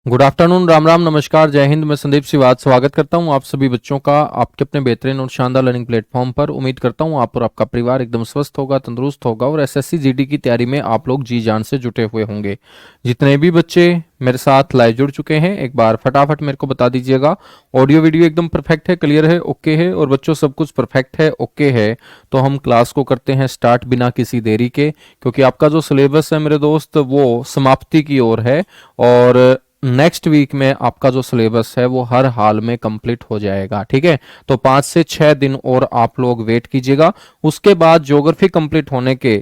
Good afternoon, Ram Ram, नमस्कार, जय हिंद। मैं संदीप सिवाद स्वागत करता हूं आप सभी बच्चों का आपके अपने बेहतरीन और शानदार लर्निंग प्लेटफॉर्म पर। उम्मीद करता हूं आप और आपका परिवार एकदम स्वस्थ होगा, तंदुरुस्त होगा और एसएससी जीडी की तैयारी में आप लोग जी जान से जुटे हुए होंगे। जितने भी बच्चे मेरे साथ लाइव जुड़ चुके हैं एक बार फटाफट मेरे को बता दीजिएगा। ऑडियो वीडियो एकदम परफेक्ट है, क्लियर है, ओके है? और बच्चों सब कुछ परफेक्ट है, ओके है? तो हम क्लास को करते हैं स्टार्ट बिना किसी देरी के, क्योंकि आपका जो सिलेबस है मेरे दोस्त वो समाप्ति की ओर है और नेक्स्ट वीक में आपका जो सिलेबस है वो हर हाल में कंप्लीट हो जाएगा। ठीक है, तो 5 से 6 दिन और आप लोग वेट कीजिएगा। उसके बाद ज्योग्राफी कंप्लीट होने के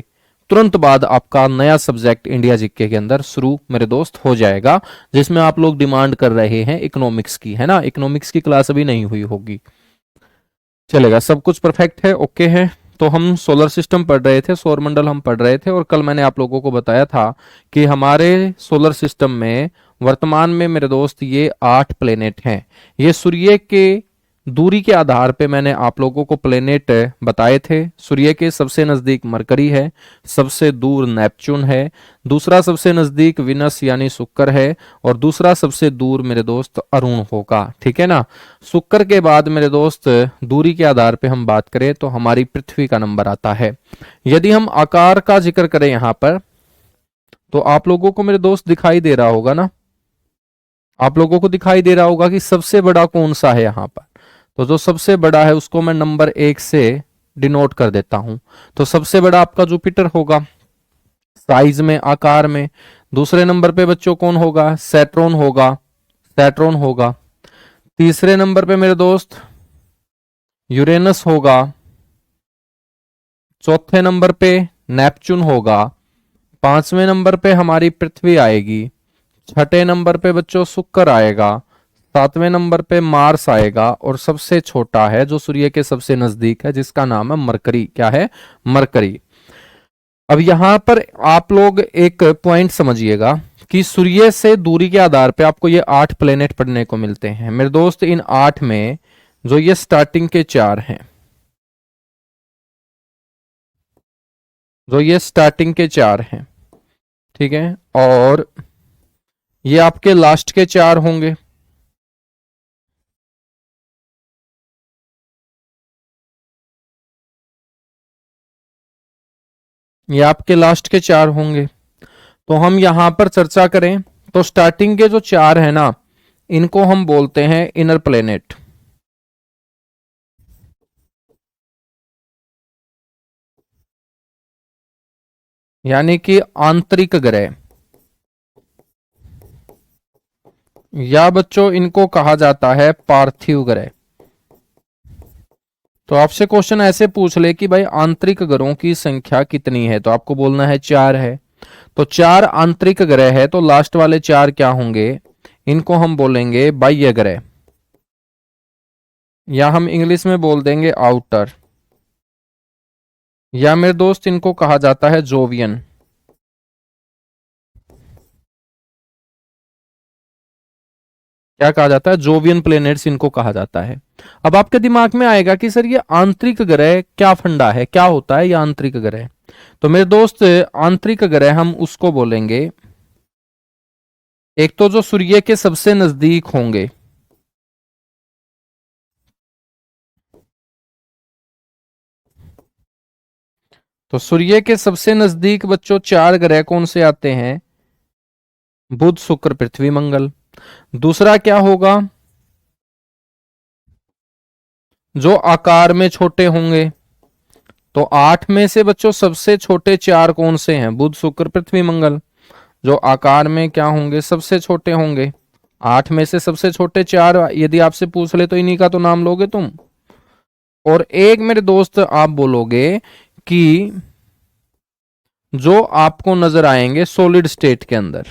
तुरंत बाद आपका नया सब्जेक्ट इंडिया जीके के अंदर शुरू मेरे दोस्त हो जाएगा, जिसमें आप लोग डिमांड कर रहे हैं इकोनॉमिक्स की, है ना? इकोनॉमिक्स की क्लास अभी नहीं हुई होगी, चलेगा? सब कुछ परफेक्ट है, ओके है? तो हम सोलर सिस्टम पढ़ रहे थे, सौर मंडल हम पढ़ रहे थे और कल मैंने आप लोगों को बताया था कि हमारे सोलर सिस्टम में वर्तमान में मेरे दोस्त ये 8 प्लेनेट हैं। ये सूर्य के दूरी के आधार पे मैंने आप लोगों को प्लेनेट बताए थे। सूर्य के सबसे नजदीक मरकरी है, सबसे दूर नेपच्यून है, दूसरा सबसे नजदीक विनस यानी शुक्र है और दूसरा सबसे दूर मेरे दोस्त अरुण होगा। ठीक है ना? शुक्र के बाद मेरे दोस्त दूरी के आधार पे हम बात करें तो हमारी पृथ्वी का नंबर आता है। यदि हम आकार का जिक्र करें यहां पर तो आप लोगों को मेरे दोस्त दिखाई दे रहा होगा ना, आप लोगों को दिखाई दे रहा होगा कि सबसे बड़ा कौन सा है यहां पर। तो जो सबसे बड़ा है उसको मैं नंबर 1 से डिनोट कर देता हूं। तो सबसे बड़ा आपका जुपिटर होगा साइज में, आकार में। दूसरे नंबर पे बच्चों कौन होगा? सैटर्न होगा, सैटर्न होगा। तीसरे नंबर पे मेरे दोस्त यूरेनस होगा। चौथे नंबर पे नेपच्यून होगा। पांचवें नंबर पे हमारी पृथ्वी आएगी। छठे नंबर पे बच्चों शुक्र आएगा। सातवें नंबर पे मार्स आएगा और सबसे छोटा है जो सूर्य के सबसे नजदीक है जिसका नाम है मरकरी। क्या है? मरकरी। अब यहां पर आप लोग एक पॉइंट समझिएगा कि सूर्य से दूरी के आधार पे आपको ये 8 प्लेनेट पढ़ने को मिलते हैं मेरे दोस्त। इन 8 में जो ये स्टार्टिंग के 4 हैं, जो ये स्टार्टिंग के 4 हैं, ठीक है, और ये आपके लास्ट के 4 होंगे। ये आपके लास्ट के 4 होंगे। तो हम यहां पर चर्चा करें तो स्टार्टिंग के जो 4 है ना, इनको हम बोलते हैं इनर प्लेनेट, यानी कि आंतरिक ग्रह, या बच्चों इनको कहा जाता है पार्थिव ग्रह। तो आपसे क्वेश्चन ऐसे पूछ ले कि भाई आंतरिक ग्रहों की संख्या कितनी है, तो आपको बोलना है 4 है। तो 4 आंतरिक ग्रह है, तो लास्ट वाले 4 क्या होंगे? इनको हम बोलेंगे बाह्य ग्रह, या हम इंग्लिश में बोल देंगे आउटर, या मेरे दोस्त इनको कहा जाता है जोवियन। क्या कहा जाता है? जोवियन प्लेनेट्स इनको कहा जाता है। अब आपके दिमाग में आएगा कि सर ये आंतरिक ग्रह क्या फंडा है, क्या होता है ये आंतरिक ग्रह? तो मेरे दोस्त आंतरिक ग्रह हम उसको बोलेंगे, एक तो जो सूर्य के सबसे नजदीक होंगे, तो सूर्य के सबसे नजदीक बच्चों 4 ग्रह कौन से आते हैं? बुध, शुक्र, पृथ्वी, मंगल। दूसरा क्या होगा? जो आकार में छोटे होंगे। तो 8 में से बच्चों सबसे छोटे 4 कौन से हैं? बुध, शुक्र, पृथ्वी, मंगल। जो आकार में क्या होंगे? सबसे छोटे होंगे। 8 में से सबसे छोटे 4 यदि आपसे पूछ ले तो इन्हीं का तो नाम लोगे तुम। और एक मेरे दोस्त आप बोलोगे कि जो आपको नजर आएंगे सॉलिड स्टेट के अंदर,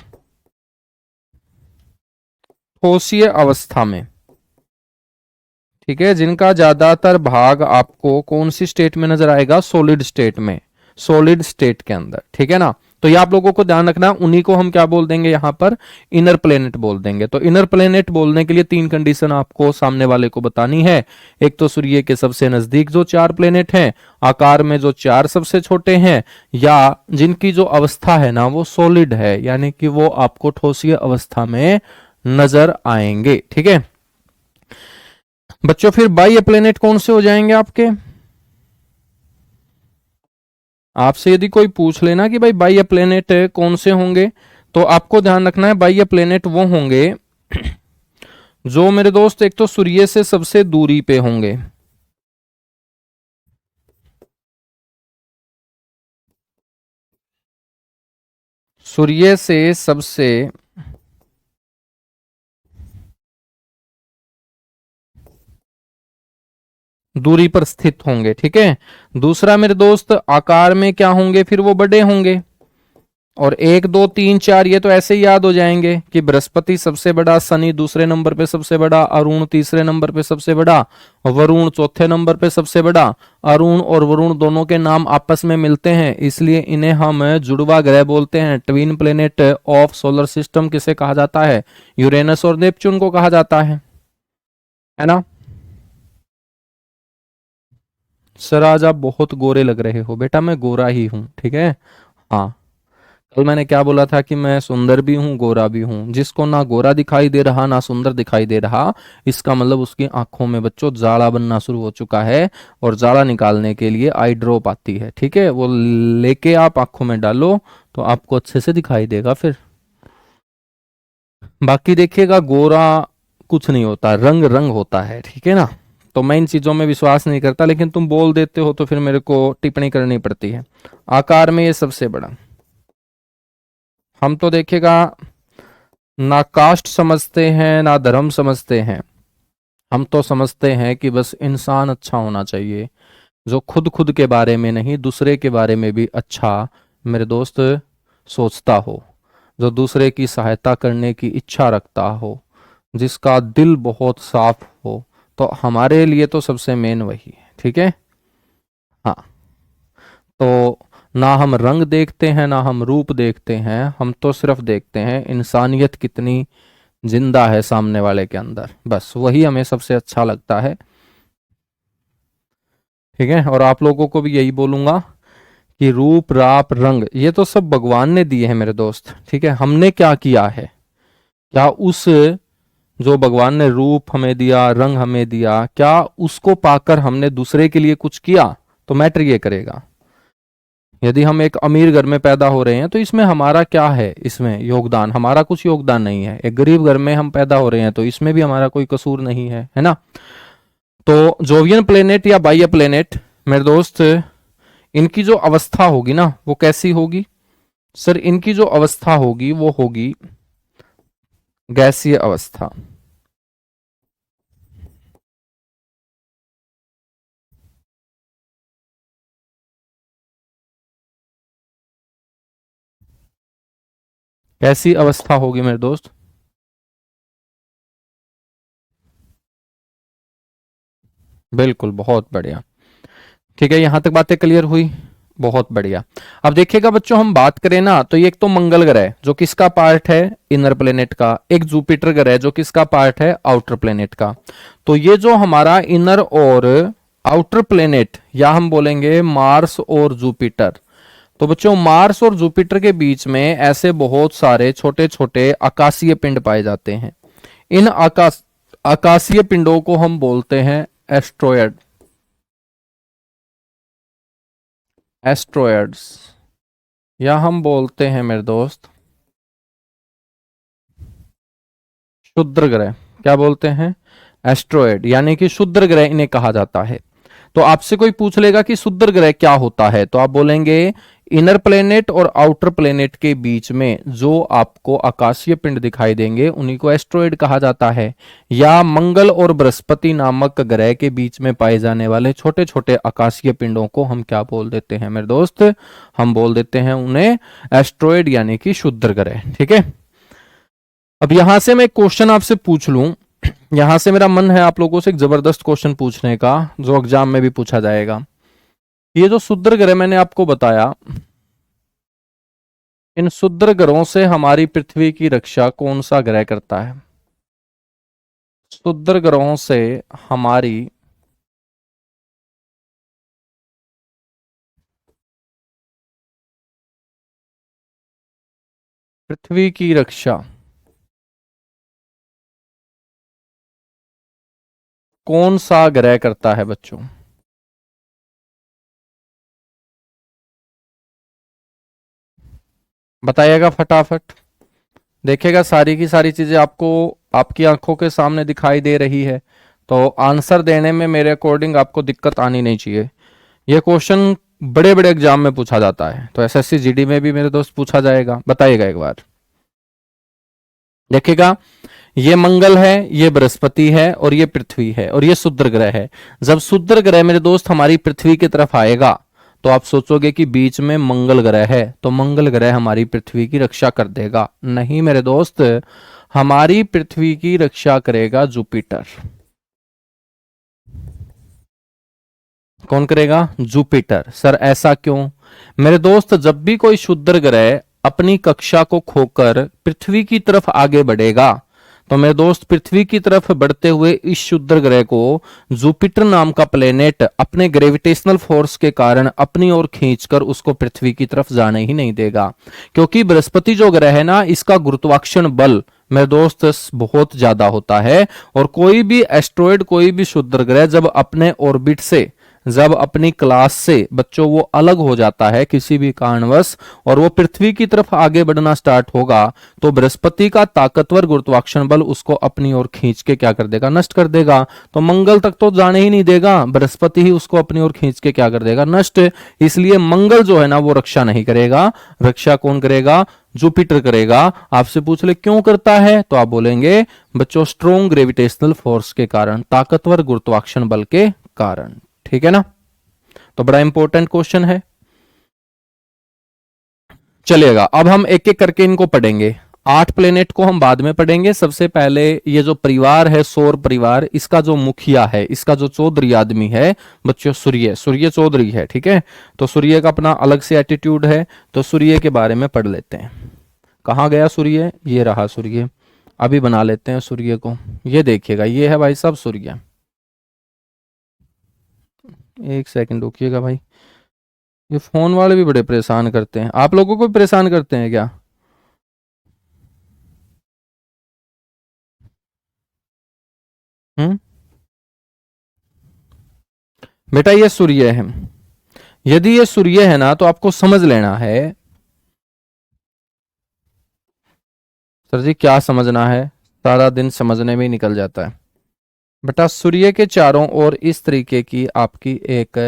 ठोसीय अवस्था में, ठीक है, जिनका ज्यादातर भाग आपको कौन सी स्टेट में नजर आएगा? सॉलिड स्टेट में, सॉलिड स्टेट के अंदर, ठीक है ना? तो ये आप लोगों को ध्यान रखना, उन्हीं को हम क्या बोल देंगे यहां पर? इनर प्लेनेट बोल देंगे। तो इनर प्लेनेट बोलने के लिए 3 कंडीशन आपको सामने वाले को बतानी है। एक तो सूर्य के सबसे नजदीक जो 4 प्लेनेट हैं, आकार में जो 4 सबसे छोटे हैं, या जिनकी जो अवस्था है ना वो सॉलिड है, यानी कि वो आपको ठोसीय अवस्था में नजर आएंगे। ठीक है बच्चों, फिर बाह्य प्लेनेट कौन से हो जाएंगे आपके? आपसे यदि कोई पूछ लेना कि भाई बाह्य प्लेनेट कौन से होंगे, तो आपको ध्यान रखना है बाह्य प्लेनेट वो होंगे जो मेरे दोस्त एक तो सूर्य से सबसे दूरी पे होंगे। सूर्य से सबसे दूरी पर स्थित होंगे। ठीक है, दूसरा मेरे दोस्त आकार में क्या होंगे, फिर वो बड़े होंगे। और एक दो तीन चार ये तो ऐसे ही याद हो जाएंगे कि बृहस्पति सबसे बड़ा, शनि दूसरे नंबर पे सबसे बड़ा, अरुण तीसरे नंबर पे सबसे बड़ा, वरुण चौथे नंबर पे सबसे बड़ा। अरुण और वरुण दोनों के नाम आपस में मिलते हैं, इसलिए इन्हें हम जुड़वा ग्रह बोलते हैं। Twin planet of solar system किसे कहा जाता है? यूरेनस और नेपच्यून को कहा जाता है ना। सर आज आप बहुत गोरे लग रहे हो। बेटा मैं गोरा ही हूं, ठीक है। हाँ, कल मैंने क्या बोला था कि मैं सुंदर भी हूँ गोरा भी हूँ। जिसको ना गोरा दिखाई दे रहा ना सुंदर दिखाई दे रहा, इसका मतलब उसकी आंखों में बच्चों जाला बनना शुरू हो चुका है। और जाला निकालने के लिए आई ड्रॉप आती है, ठीक है, वो लेके आप आंखों में डालो तो आपको अच्छे से दिखाई देगा फिर। बाकी देखिएगा, गोरा कुछ नहीं होता, रंग रंग होता है, ठीक है ना। तो मैं इन चीजों में विश्वास नहीं करता, लेकिन तुम बोल देते हो तो फिर मेरे को टिप्पणी करनी पड़ती है। आकार में ये सबसे बड़ा। हम तो देखेगा ना कास्ट समझते हैं ना धर्म समझते हैं। हम तो समझते हैं कि बस इंसान अच्छा होना चाहिए, जो खुद खुद के बारे में नहीं दूसरे के बारे में भी अच्छा मेरे दोस्त सोचता हो, जो दूसरे की सहायता करने की इच्छा रखता हो, जिसका दिल बहुत साफ हो। तो हमारे लिए तो सबसे मेन वही है, ठीक है। हाँ, तो ना हम रंग देखते हैं ना हम रूप देखते हैं, हम तो सिर्फ देखते हैं इंसानियत कितनी जिंदा है सामने वाले के अंदर, बस वही हमें सबसे अच्छा लगता है। ठीक है, और आप लोगों को भी यही बोलूंगा कि रूप राप रंग ये तो सब भगवान ने दिए हैं मेरे दोस्त, ठीक है। हमने क्या किया है? क्या उस जो भगवान ने रूप हमें दिया, रंग हमें दिया, क्या उसको पाकर हमने दूसरे के लिए कुछ किया? तो मैटर ये करेगा। यदि हम एक अमीर घर में पैदा हो रहे हैं तो इसमें हमारा क्या है? इसमें योगदान, हमारा कुछ योगदान नहीं है। एक गरीब घर में हम पैदा हो रहे हैं तो इसमें भी हमारा कोई कसूर नहीं है ना। तो जोवियन प्लेनेट या बाह्य प्लेनेट मेरे दोस्त, इनकी जो अवस्था होगी ना वो कैसी होगी? सर इनकी जो अवस्था होगी वो होगी गैसीय अवस्था। कैसी अवस्था होगी मेरे दोस्त? बिल्कुल, बहुत बढ़िया। ठीक है, यहां तक बातें क्लियर हुई। बहुत बढ़िया। अब देखिएगा बच्चों, हम बात करें ना तो ये एक तो मंगल ग्रह जो किसका पार्ट है? इनर प्लेनेट का। एक जुपिटर ग्रह जो किसका पार्ट है? आउटर प्लेनेट का। तो ये जो हमारा इनर और आउटर प्लेनेट, या हम बोलेंगे मार्स और जुपिटर। तो बच्चों मार्स और जुपिटर के बीच में ऐसे बहुत सारे छोटे छोटे आकाशीय पिंड पाए जाते हैं। इन आकाशीय पिंडों को हम बोलते हैं एस्ट्रॉयड, एस्ट्रॉयड्स, या हम बोलते हैं मेरे दोस्त क्षुद्र ग्रह। क्या बोलते हैं? एस्ट्रॉयड, यानी कि क्षुद्र ग्रह इन्हें कहा जाता है। तो आपसे कोई पूछ लेगा कि क्षुद्र ग्रह क्या होता है, तो आप बोलेंगे इनर प्लेनेट और आउटर प्लेनेट के बीच में जो आपको आकाशीय पिंड दिखाई देंगे उन्हीं को एस्ट्रॉयड कहा जाता है। या मंगल और बृहस्पति नामक ग्रह के बीच में पाए जाने वाले छोटे छोटे आकाशीय पिंडों को हम क्या बोल देते हैं मेरे दोस्त? हम बोल देते हैं उन्हें एस्ट्रॉयड, यानी कि क्षुद्र ग्रह। ठीक है, अब यहां से मैं एक क्वेश्चन आपसे पूछ लूं। यहां से मेरा मन है आप लोगों से एक जबरदस्त क्वेश्चन पूछने का, जो एग्जाम में भी पूछा जाएगा। ये जो क्षुद्र ग्रह मैंने आपको बताया, इन क्षुद्र ग्रहों से हमारी पृथ्वी की रक्षा कौन सा ग्रह करता है? क्षुद्र ग्रहों से हमारी पृथ्वी की रक्षा कौन सा ग्रह करता है बच्चों? बताइएगा फटाफट। देखिएगा सारी की सारी चीजें आपको आपकी आंखों के सामने दिखाई दे रही है, तो आंसर देने में मेरे अकॉर्डिंग आपको दिक्कत आनी नहीं चाहिए। यह क्वेश्चन बड़े बड़े एग्जाम में पूछा जाता है, तो एसएससी जीडी में भी मेरे दोस्त पूछा जाएगा। बताइएगा एक बार। देखिएगा, ये मंगल है, ये बृहस्पति है, और ये पृथ्वी है, और ये शुक्र ग्रह है। जब शुक्र ग्रह मेरे दोस्त हमारी पृथ्वी की तरफ आएगा, तो आप सोचोगे कि बीच में मंगल ग्रह है, तो मंगल ग्रह हमारी पृथ्वी की रक्षा कर देगा। नहीं मेरे दोस्त, हमारी पृथ्वी की रक्षा करेगा जुपिटर। कौन करेगा? जुपिटर। सर ऐसा क्यों? मेरे दोस्त, जब भी कोई क्षुद्र ग्रह अपनी कक्षा को खोकर पृथ्वी की तरफ आगे बढ़ेगा, तो मेरे दोस्त पृथ्वी की तरफ बढ़ते हुए इस क्षुद्र ग्रह को जुपिटर नाम का प्लेनेट अपने ग्रेविटेशनल फोर्स के कारण अपनी ओर खींचकर उसको पृथ्वी की तरफ जाने ही नहीं देगा। क्योंकि बृहस्पति जो ग्रह है ना, इसका गुरुत्वाकर्षण बल मेरे दोस्त बहुत ज्यादा होता है, और कोई भी एस्ट्रॉयड, कोई भी क्षुद्र ग्रह जब अपने ऑर्बिट से, जब अपनी क्लास से बच्चों वो अलग हो जाता है किसी भी कारणवश, और वो पृथ्वी की तरफ आगे बढ़ना स्टार्ट होगा, तो बृहस्पति का ताकतवर गुरुत्वाकर्षण बल उसको अपनी ओर खींच के क्या कर देगा? नष्ट कर देगा। तो मंगल तक तो जाने ही नहीं देगा, बृहस्पति ही उसको अपनी ओर खींच के क्या कर देगा? नष्ट। इसलिए मंगल जो है ना, वो रक्षा नहीं करेगा। रक्षा कौन करेगा? जुपिटर करेगा। आपसे पूछ ले क्यों करता है, तो आप बोलेंगे बच्चों स्ट्रोंग ग्रेविटेशनल फोर्स के कारण, ताकतवर गुरुत्वाकर्षण बल के कारण। ठीक है ना? तो बड़ा इंपॉर्टेंट क्वेश्चन है। चलिएगा, अब हम एक एक करके इनको पढ़ेंगे। 8 प्लेनेट को हम बाद में पढ़ेंगे। सबसे पहले ये जो परिवार है, सौर परिवार, इसका जो मुखिया है, इसका जो चौधरी आदमी है बच्चों, सूर्य। सूर्य चौधरी है, ठीक है। तो सूर्य का अपना अलग से एटीट्यूड है, तो सूर्य के बारे में पढ़ लेते हैं। कहाँ गया सूर्य? ये रहा सूर्य। अभी बना लेते हैं सूर्य को। ये देखिएगा, ये है भाई साहब सूर्य। एक सेकंड रुकिएगा भाई, ये फोन वाले भी बड़े परेशान करते हैं। आप लोगों को भी परेशान करते हैं क्या? हम्म। बेटा ये सूर्य है। यदि ये सूर्य है ना, तो आपको समझ लेना है। सर जी क्या समझना है? सारा दिन समझने में ही निकल जाता है। बेटा सूर्य के चारों ओर इस तरीके की आपकी एक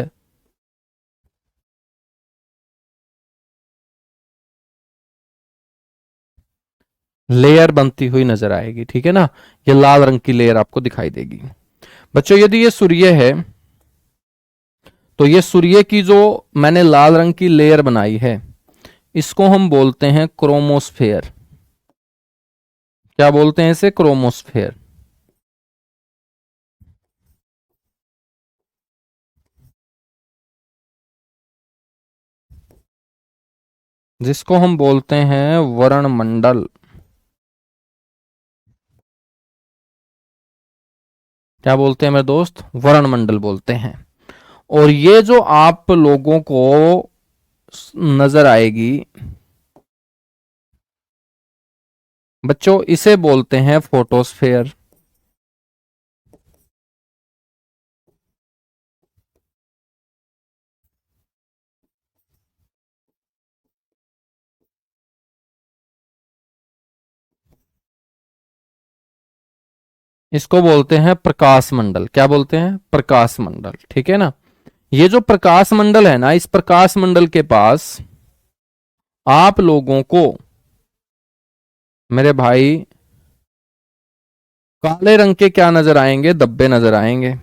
लेयर बनती हुई नजर आएगी, ठीक है ना। ये लाल रंग की लेयर आपको दिखाई देगी। बच्चों यदि ये सूर्य है, तो ये सूर्य की जो मैंने लाल रंग की लेयर बनाई है, इसको हम बोलते हैं क्रोमोस्फेयर। क्या बोलते हैं इसे? क्रोमोस्फेयर। जिसको हम बोलते हैं वरणमंडल। क्या बोलते हैं मेरे दोस्त? वरणमंडल बोलते हैं। और ये जो आप लोगों को नजर आएगी बच्चों, इसे बोलते हैं फोटोस्फेयर। इसको बोलते हैं प्रकाश मंडल। क्या बोलते हैं? प्रकाश मंडल, ठीक है ना। ये जो प्रकाश मंडल है ना, इस प्रकाश मंडल के पास आप लोगों को मेरे भाई काले रंग के क्या नजर आएंगे? धब्बे नजर आएंगे।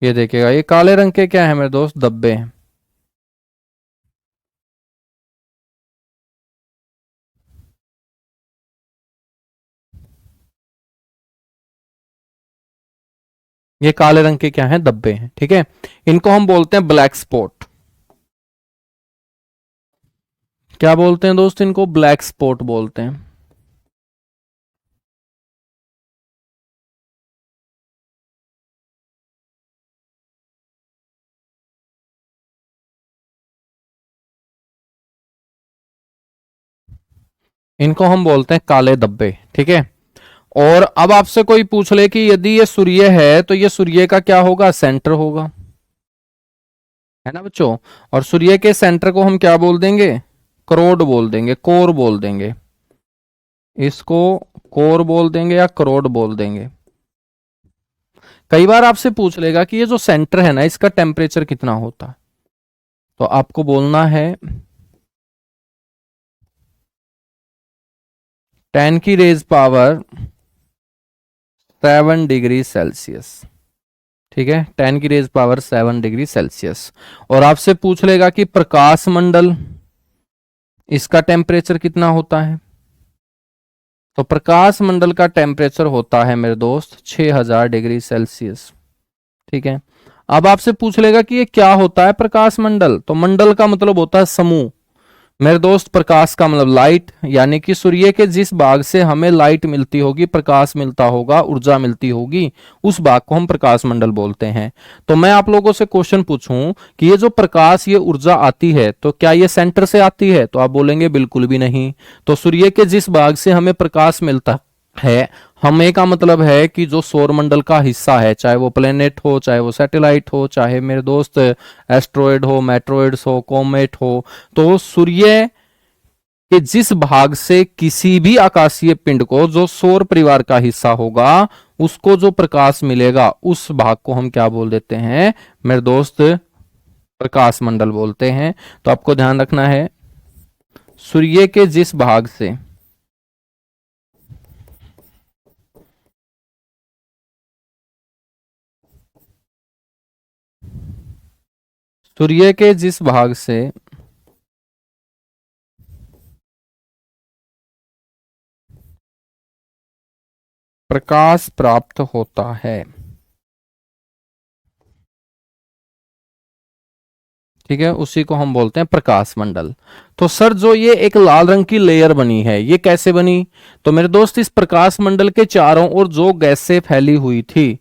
ये देखिएगा, ये काले रंग के क्या है मेरे दोस्त, धब्बे हैं। ये काले रंग के क्या हैं, धब्बे हैं, ठीक है। इनको हम बोलते हैं ब्लैक स्पॉट। क्या बोलते हैं दोस्त, इनको ब्लैक स्पॉट बोलते हैं। इनको हम बोलते हैं काले धब्बे, ठीक है। और अब आपसे कोई पूछ ले कि यदि ये सूर्य है तो ये सूर्य का क्या होगा, सेंटर होगा, है ना बच्चों। और सूर्य के सेंटर को हम क्या बोल देंगे, करोड बोल देंगे, कोर बोल देंगे। इसको कोर बोल देंगे या करोड बोल देंगे। कई बार आपसे पूछ लेगा कि ये जो सेंटर है ना, इसका टेम्परेचर कितना होता है, तो आपको बोलना है 10 की रेज पावर 7 डिग्री सेल्सियस, ठीक है, 10 की रेज पावर 7 डिग्री सेल्सियस। और आपसे पूछ लेगा कि प्रकाश मंडल, इसका टेम्परेचर कितना होता है, तो प्रकाश मंडल का टेम्परेचर होता है मेरे दोस्त 6000 डिग्री सेल्सियस, ठीक है। अब आपसे पूछ लेगा कि ये क्या होता है प्रकाश मंडल, तो मंडल का मतलब होता है समूह मेरे दोस्त। प्रकाश का मतलब लाइट, यानी कि सूर्य के जिस भाग से हमें लाइट मिलती होगी, प्रकाश मिलता होगा, ऊर्जा मिलती होगी, उस भाग को हम प्रकाश मंडल बोलते हैं। तो मैं आप लोगों से क्वेश्चन पूछूं कि ये जो प्रकाश, ये ऊर्जा आती है, तो क्या ये सेंटर से आती है, तो आप बोलेंगे बिल्कुल भी नहीं। तो सूर्य के जिस भाग से हमें प्रकाश मिलता है, हमें का मतलब है कि जो सौर मंडल का हिस्सा है, चाहे वो प्लेनेट हो, चाहे वो सैटेलाइट हो, चाहे मेरे दोस्त एस्ट्रॉयड हो, मेट्रॉइड्स हो, कॉमेट हो, तो सूर्य के जिस भाग से किसी भी आकाशीय पिंड को, जो सौर परिवार का हिस्सा होगा, उसको जो प्रकाश मिलेगा, उस भाग को हम क्या बोल देते हैं मेरे दोस्त, प्रकाश मंडल बोलते हैं। तो आपको ध्यान रखना है, सूर्य के जिस भाग से, सूर्य के जिस भाग से प्रकाश प्राप्त होता है, ठीक है, उसी को हम बोलते हैं प्रकाश मंडल। तो सर जो ये एक लाल रंग की लेयर बनी है, ये कैसे बनी, तो मेरे दोस्त इस प्रकाश मंडल के चारों ओर जो गैसें फैली हुई थी,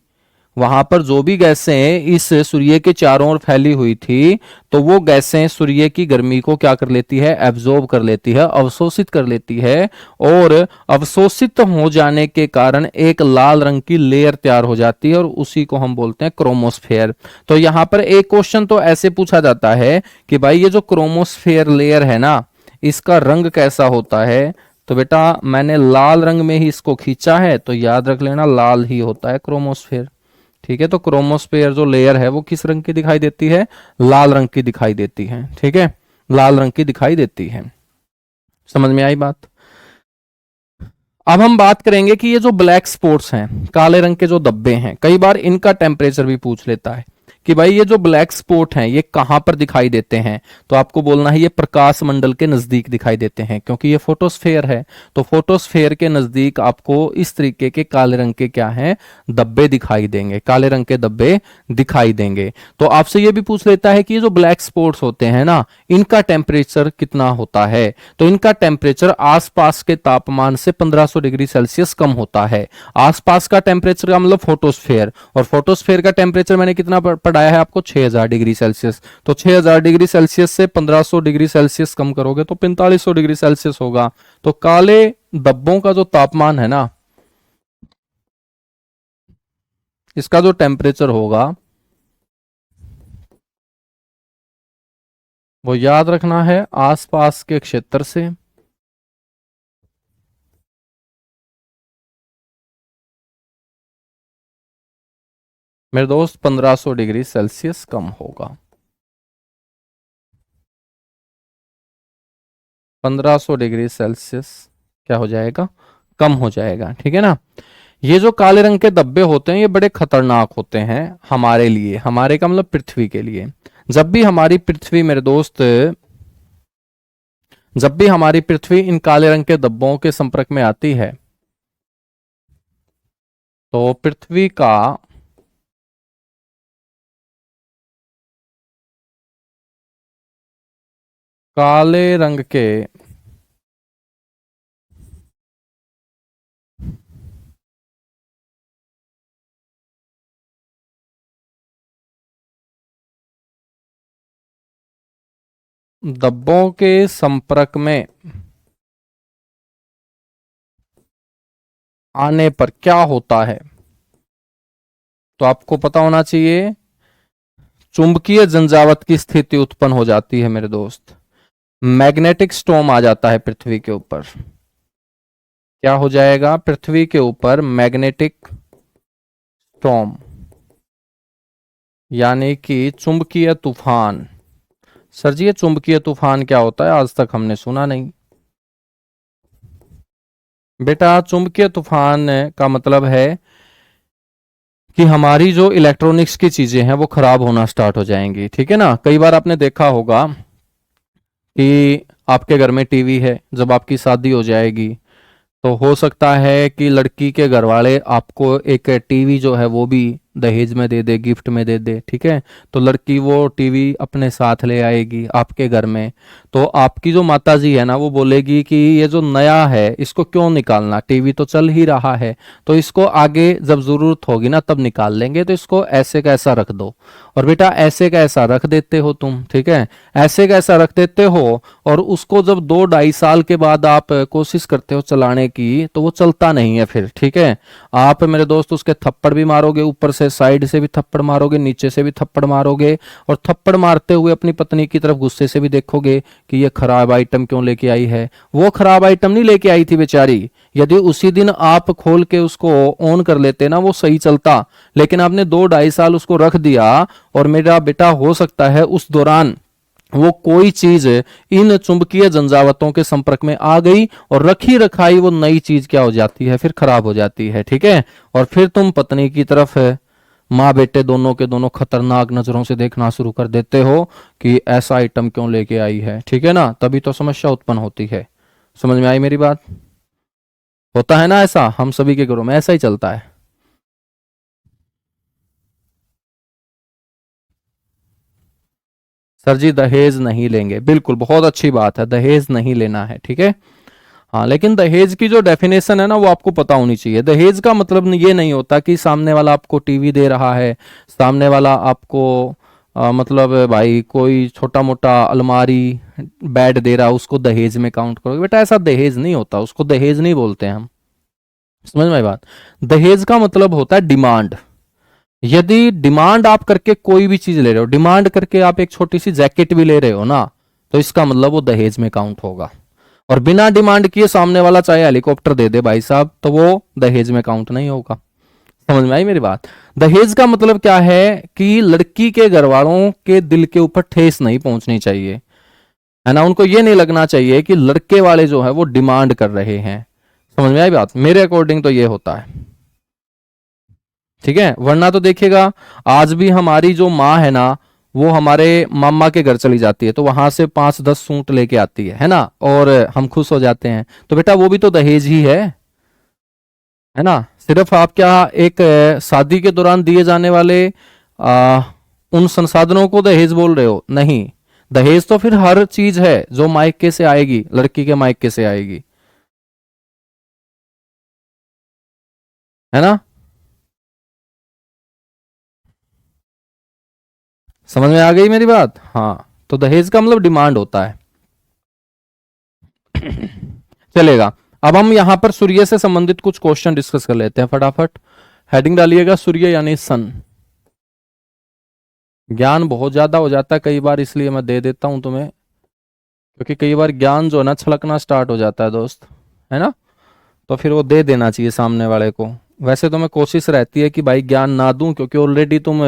वहां पर जो भी गैसें इस सूर्य के चारों ओर फैली हुई थी, तो वो गैसें सूर्य की गर्मी को क्या कर लेती है, एब्जॉर्ब कर लेती है, अवशोषित कर लेती है। और अवशोषित हो जाने के कारण एक लाल रंग की लेयर तैयार हो जाती है, और उसी को हम बोलते हैं क्रोमोस्फेयर। तो यहां पर एक क्वेश्चन तो ऐसे पूछा जाता है कि भाई ये जो क्रोमोस्फेयर लेयर है ना, इसका रंग कैसा होता है, तो बेटा मैंने लाल रंग में ही इसको खींचा है, तो याद रख लेना लाल ही होता है क्रोमोस्फेयर, ठीक है। तो क्रोमोस्फेयर जो लेयर है वो किस रंग की दिखाई देती है, लाल रंग की दिखाई देती है, ठीक है, लाल रंग की दिखाई देती है। समझ में आई बात। अब हम बात करेंगे कि ये जो ब्लैक स्पॉट्स हैं, काले रंग के जो धब्बे हैं, कई बार इनका टेम्परेचर भी पूछ लेता है कि भाई ये जो ब्लैक स्पॉट हैं ये कहां पर दिखाई देते हैं, तो आपको बोलना है ये प्रकाश मंडल के नजदीक दिखाई देते हैं, क्योंकि ये फोटोस्फेयर है। तो फोटोस्फेयर के नजदीक आपको इस तरीके के काले रंग के क्या हैं, धब्बे दिखाई देंगे, काले रंग के धब्बे दिखाई देंगे। तो आपसे ये भी पूछ लेता है कि ये जो ब्लैक स्पॉट्स होते हैं ना, इनका टेम्परेचर कितना होता है, तो इनका टेम्परेचर आसपास के तापमान से 1500 डिग्री सेल्सियस कम होता है। आसपास का टेम्परेचर का मतलब फोटोस्फेयर, और फोटोस्फेयर का टेम्परेचर मैंने कितना पढ़ाया है आपको, 6000 डिग्री सेल्सियस। तो 6000 डिग्री सेल्सियस से 1500 डिग्री सेल्सियस कम करोगे तो 4500 डिग्री सेल्सियस होगा। तो काले धब्बों का जो तापमान है ना, इसका जो टेम्परेचर होगा वो याद रखना है आसपास के क्षेत्र से मेरे दोस्त 1500 डिग्री सेल्सियस कम होगा, 1500 डिग्री सेल्सियस क्या हो जाएगा, कम हो जाएगा, ठीक है ना। ये जो काले रंग के धब्बे होते हैं ये बड़े खतरनाक होते हैं हमारे लिए, हमारे का मतलब पृथ्वी के लिए। जब भी हमारी पृथ्वी मेरे दोस्त, जब भी हमारी पृथ्वी इन काले रंग के धब्बों के संपर्क में आती है तो पृथ्वी का काले रंग के धब्बों के संपर्क में आने पर क्या होता है, तो आपको पता होना चाहिए चुंबकीय झंझावात की स्थिति उत्पन्न हो जाती है मेरे दोस्त। मैग्नेटिक स्टॉर्म आ जाता है पृथ्वी के ऊपर। क्या हो जाएगा पृथ्वी के ऊपर? मैग्नेटिक स्टॉर्म, यानी कि चुंबकीय तूफान। सर जी ये चुंबकीय तूफान क्या होता है? आज तक हमने सुना नहीं। बेटा चुंबकीय तूफान का मतलब है कि हमारी जो इलेक्ट्रॉनिक्स की चीजें हैं वो खराब होना स्टार्ट हो जाएंगी, ठीक है ना। कई बार आपने देखा होगा कि आपके घर में टीवी है, जब आपकी शादी हो जाएगी तो हो सकता है कि लड़की के घर वाले आपको एक टीवी जो है वो भी दहेज में दे दे, गिफ्ट में दे दे, ठीक है। तो लड़की वो टीवी अपने साथ ले आएगी आपके घर में। तो आपकी जो माता जी है ना वो बोलेगी कि ये जो नया है इसको क्यों निकालना, टीवी तो चल ही रहा है, तो इसको आगे जब जरूरत होगी ना तब निकाल लेंगे, तो इसको ऐसे का ऐसा रख दो। और बेटा ऐसे का ऐसा रख देते हो तुम, ठीक है, ऐसे का ऐसा रख देते हो। और उसको जब 2-2.5 साल के बाद आप कोशिश करते हो चलाने की तो वो चलता नहीं है फिर, ठीक है। आप मेरे दोस्त उसके थप्पड़ भी मारोगे, ऊपर से साइड से भी थप्पड़ मारोगे, नीचे से भी थप्पड़ मारोगे, और थप्पड़ मारते हुए अपनी पत्नी की तरफ गुस्से से भी देखोगे कि ये खराब आइटम क्यों लेके आई है। वो खराब आइटम नहीं लेके आई थी बेचारी, यदि उसी दिन आप खोल के उसको ऑन कर लेते ना वो सही चलता, लेकिन आपने 2-2.5 साल उसको रख दिया। और मेरा बेटा हो सकता है उस दौरान वो कोई चीज इन चुंबकीय झंझावातों के संपर्क में आ गई और रखी रखाई वो नई चीज क्या हो जाती है, फिर खराब हो जाती है, ठीक है। और फिर तुम पत्नी की तरफ माँ बेटे दोनों के दोनों खतरनाक नजरों से देखना शुरू कर देते हो कि ऐसा आइटम क्यों लेके आई है, ठीक है ना। तभी तो समस्या उत्पन्न होती है। समझ में आई मेरी बात? होता है ना ऐसा, हम सभी के घरों में ऐसा ही चलता है। सर जी दहेज नहीं लेंगे, बिल्कुल बहुत अच्छी बात है, दहेज नहीं लेना है, ठीक है। हाँ लेकिन दहेज की जो डेफिनेशन है ना वो आपको पता होनी चाहिए। दहेज का मतलब ये नहीं होता कि सामने वाला आपको टीवी दे रहा है, सामने वाला आपको मतलब भाई कोई छोटा मोटा अलमारी बेड दे रहा है उसको दहेज में काउंट करोगे। बेटा ऐसा दहेज नहीं होता, उसको दहेज नहीं बोलते हम। समझ में आई बात? दहेज का मतलब होता है डिमांड। यदि डिमांड आप करके कोई भी चीज ले रहे हो, डिमांड करके आप एक छोटी सी जैकेट भी ले रहे हो ना, तो इसका मतलब वो दहेज में काउंट होगा। और बिना डिमांड किए सामने वाला चाहे हेलीकॉप्टर दे दे भाई साहब तो वो दहेज में काउंट नहीं होगा। समझ में आई मेरी बात? दहेज का मतलब क्या है कि लड़की के घर वालों के दिल के ऊपर ठेस नहीं पहुंचनी चाहिए, है ना। उनको ये नहीं लगना चाहिए कि लड़के वाले जो है वो डिमांड कर रहे हैं। समझ में आई बात? मेरे अकॉर्डिंग तो ये होता है, ठीक है। वरना तो देखिएगा आज भी हमारी जो माँ है ना वो हमारे मामा के घर चली जाती है तो वहां से 5-10 सूट लेके आती है ना, और हम खुश हो जाते हैं। तो बेटा वो भी तो दहेज ही है ना। सिर्फ आप क्या एक शादी के दौरान दिए जाने वाले उन संसाधनों को दहेज बोल रहे हो? नहीं, दहेज तो फिर हर चीज है जो मायके से आएगी, लड़की के मायके से आएगी, है ना। समझ में आ गई मेरी बात? हाँ तो दहेज का मतलब डिमांड होता है। चलेगा। अब हम यहां पर सूर्य से संबंधित कुछ क्वेश्चन डिस्कस कर लेते हैं फटाफट। हेडिंग डालिएगा सूर्य यानी सन। ज्ञान बहुत ज्यादा हो जाता है कई बार, इसलिए मैं दे देता हूं तुम्हें, क्योंकि कई बार ज्ञान जो है ना छलकना स्टार्ट हो जाता है दोस्त, है ना। तो फिर वो दे देना चाहिए सामने वाले को। वैसे तो मैं कोशिश रहती है कि भाई ज्ञान ना दूं, क्योंकि ऑलरेडी तुम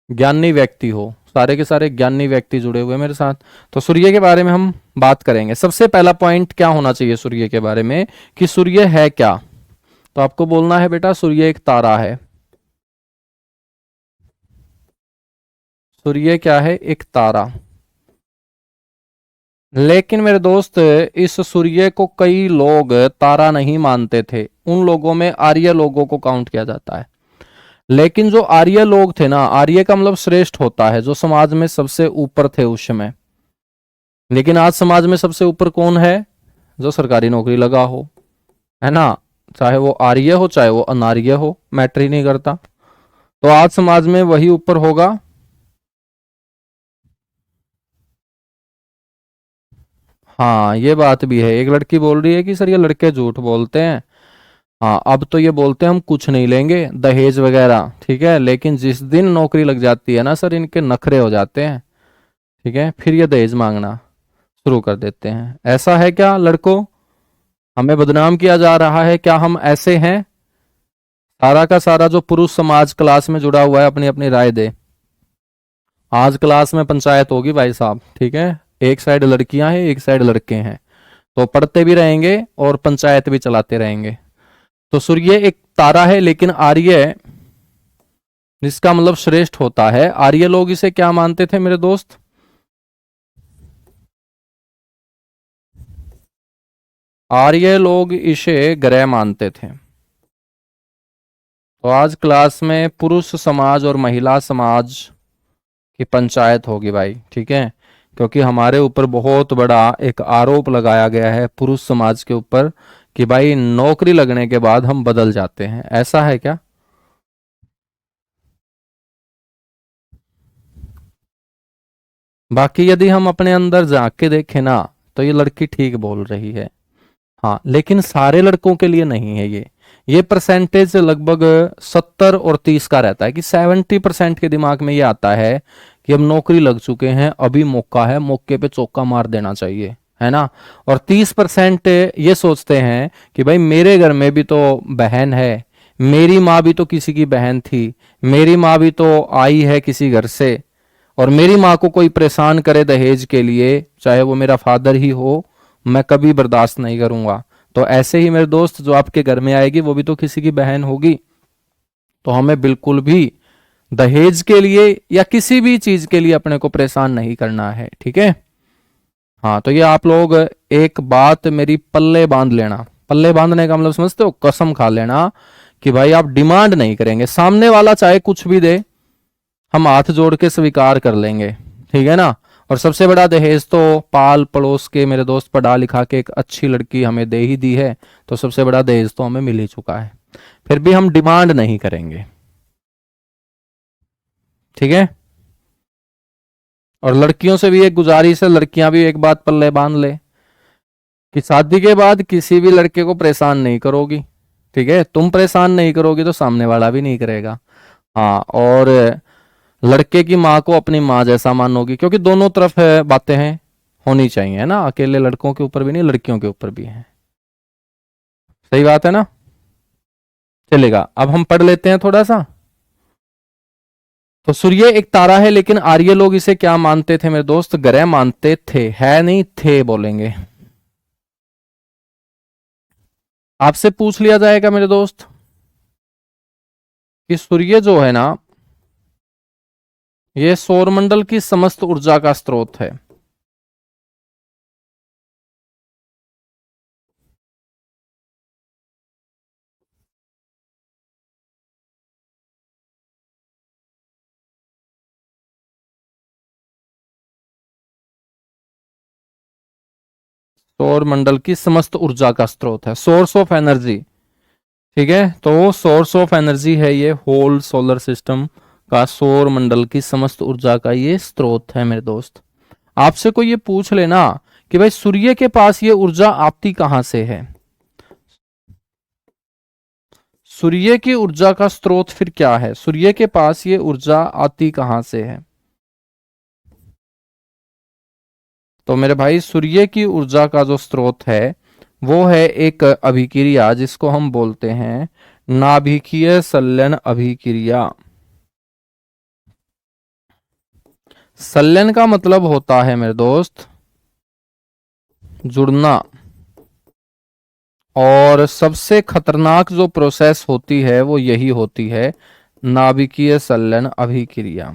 ज्ञानी व्यक्ति हो, सारे के सारे ज्ञानी व्यक्ति जुड़े हुए मेरे साथ। तो सूर्य के बारे में हम बात करेंगे। सबसे पहला पॉइंट क्या होना चाहिए सूर्य के बारे में कि सूर्य है क्या। तो आपको बोलना है बेटा सूर्य एक तारा है। सूर्य क्या है? एक तारा। लेकिन मेरे दोस्त इस सूर्य को कई लोग तारा नहीं मानते थे, उन लोगों में आर्य लोगों को काउंट किया जाता है। लेकिन जो आर्य लोग थे ना, आर्य का मतलब श्रेष्ठ होता है, जो समाज में सबसे ऊपर थे उस समय। लेकिन आज समाज में सबसे ऊपर कौन है? जो सरकारी नौकरी लगा हो, है ना। चाहे वो आर्य हो चाहे वो अनार्य हो, मैटर ही नहीं करता। तो आज समाज में वही ऊपर होगा। हाँ ये बात भी है। एक लड़की बोल रही है कि सर ये लड़के झूठ बोलते हैं। हाँ अब तो ये बोलते हैं हम कुछ नहीं लेंगे, दहेज वगैरह, ठीक है। लेकिन जिस दिन नौकरी लग जाती है ना सर, इनके नखरे हो जाते हैं, ठीक है। फिर ये दहेज मांगना शुरू कर देते हैं। ऐसा है क्या लड़कों? हमें बदनाम किया जा रहा है क्या? हम ऐसे हैं? सारा का सारा जो पुरुष समाज क्लास में जुड़ा हुआ है अपनी अपनी राय दे। आज क्लास में पंचायत होगी भाई साहब, ठीक है। एक साइड लड़कियां हैं, एक साइड लड़के हैं, तो पढ़ते भी रहेंगे और पंचायत भी चलाते रहेंगे। तो सूर्य एक तारा है, लेकिन आर्य, जिसका मतलब श्रेष्ठ होता है, आर्य लोग इसे क्या मानते थे मेरे दोस्त? आर्य लोग इसे ग्रह मानते थे। तो आज क्लास में पुरुष समाज और महिला समाज की पंचायत होगी भाई, ठीक है। क्योंकि हमारे ऊपर बहुत बड़ा एक आरोप लगाया गया है पुरुष समाज के ऊपर कि भाई नौकरी लगने के बाद हम बदल जाते हैं। ऐसा है क्या? बाकी यदि हम अपने अंदर झांक के देखें ना, तो ये लड़की ठीक बोल रही है। हाँ लेकिन सारे लड़कों के लिए नहीं है ये परसेंटेज लगभग 70 और 30 का रहता है कि 70% के दिमाग में ये आता है कि अब नौकरी लग चुके हैं, अभी मौका है, मौके पे चौका मार देना चाहिए, है ना। और 30% ये सोचते हैं कि भाई मेरे घर में भी तो बहन है, मेरी माँ भी तो किसी की बहन थी, मेरी माँ भी तो आई है किसी घर से, और मेरी माँ को कोई परेशान करे दहेज के लिए, चाहे वो मेरा फादर ही हो, मैं कभी बर्दाश्त नहीं करूंगा। तो ऐसे ही मेरे दोस्त, जो आपके घर में आएगी वो भी तो किसी की बहन होगी। तो हमें बिल्कुल भी दहेज के लिए या किसी भी चीज के लिए अपने को परेशान नहीं करना है, ठीक है। हाँ तो ये आप लोग एक बात मेरी पल्ले बांध लेना। पल्ले बांधने का मतलब समझते हो? कसम खा लेना कि भाई आप डिमांड नहीं करेंगे, सामने वाला चाहे कुछ भी दे हम हाथ जोड़ के स्वीकार कर लेंगे, ठीक है ना। और सबसे बड़ा दहेज तो पाल पड़ोस के मेरे दोस्त पढ़ा लिखा के एक अच्छी लड़की हमें दे ही दी है, तो सबसे बड़ा दहेज तो हमें मिल ही चुका है। फिर भी हम डिमांड नहीं करेंगे, ठीक है। और लड़कियों से भी एक गुजारिश है, लड़कियां भी एक बात पल्ले बांध ले कि शादी के बाद किसी भी लड़के को परेशान नहीं करोगी, ठीक है। तुम परेशान नहीं करोगी तो सामने वाला भी नहीं करेगा। हाँ और लड़के की माँ को अपनी माँ जैसा मानोगी, क्योंकि दोनों तरफ है बातें हैं, होनी चाहिए, है ना। अकेले लड़कों के ऊपर भी नहीं, लड़कियों के ऊपर भी है। सही बात है ना। चलेगा, अब हम पढ़ लेते हैं थोड़ा सा। तो सूर्य एक तारा है, लेकिन आर्य लोग इसे क्या मानते थे मेरे दोस्त? ग्रह मानते थे, है नहीं थे बोलेंगे। आपसे पूछ लिया जाएगा मेरे दोस्त कि सूर्य जो है ना, ये सौरमंडल की समस्त ऊर्जा का स्रोत है। सौरमंडल की समस्त ऊर्जा का स्रोत है, सोर्स ऑफ एनर्जी, ठीक है। तो सोर्स ऑफ एनर्जी है ये, होल सोलर सिस्टम का सौर मंडल की समस्त ऊर्जा का ये स्रोत है मेरे दोस्त। आपसे कोई ये पूछ लेना कि भाई सूर्य के पास ये ऊर्जा आती कहां से है, सूर्य की ऊर्जा का स्रोत फिर क्या है, सूर्य के पास ये ऊर्जा आती कहां से है? तो मेरे भाई सूर्य की ऊर्जा का जो स्रोत है वो है एक अभिक्रिया, जिसको हम बोलते हैं नाभिकीय संलयन अभिक्रिया। संलयन का मतलब होता है मेरे दोस्त जुड़ना, और सबसे खतरनाक जो प्रोसेस होती है वो यही होती है, नाभिकीय संलयन अभिक्रिया।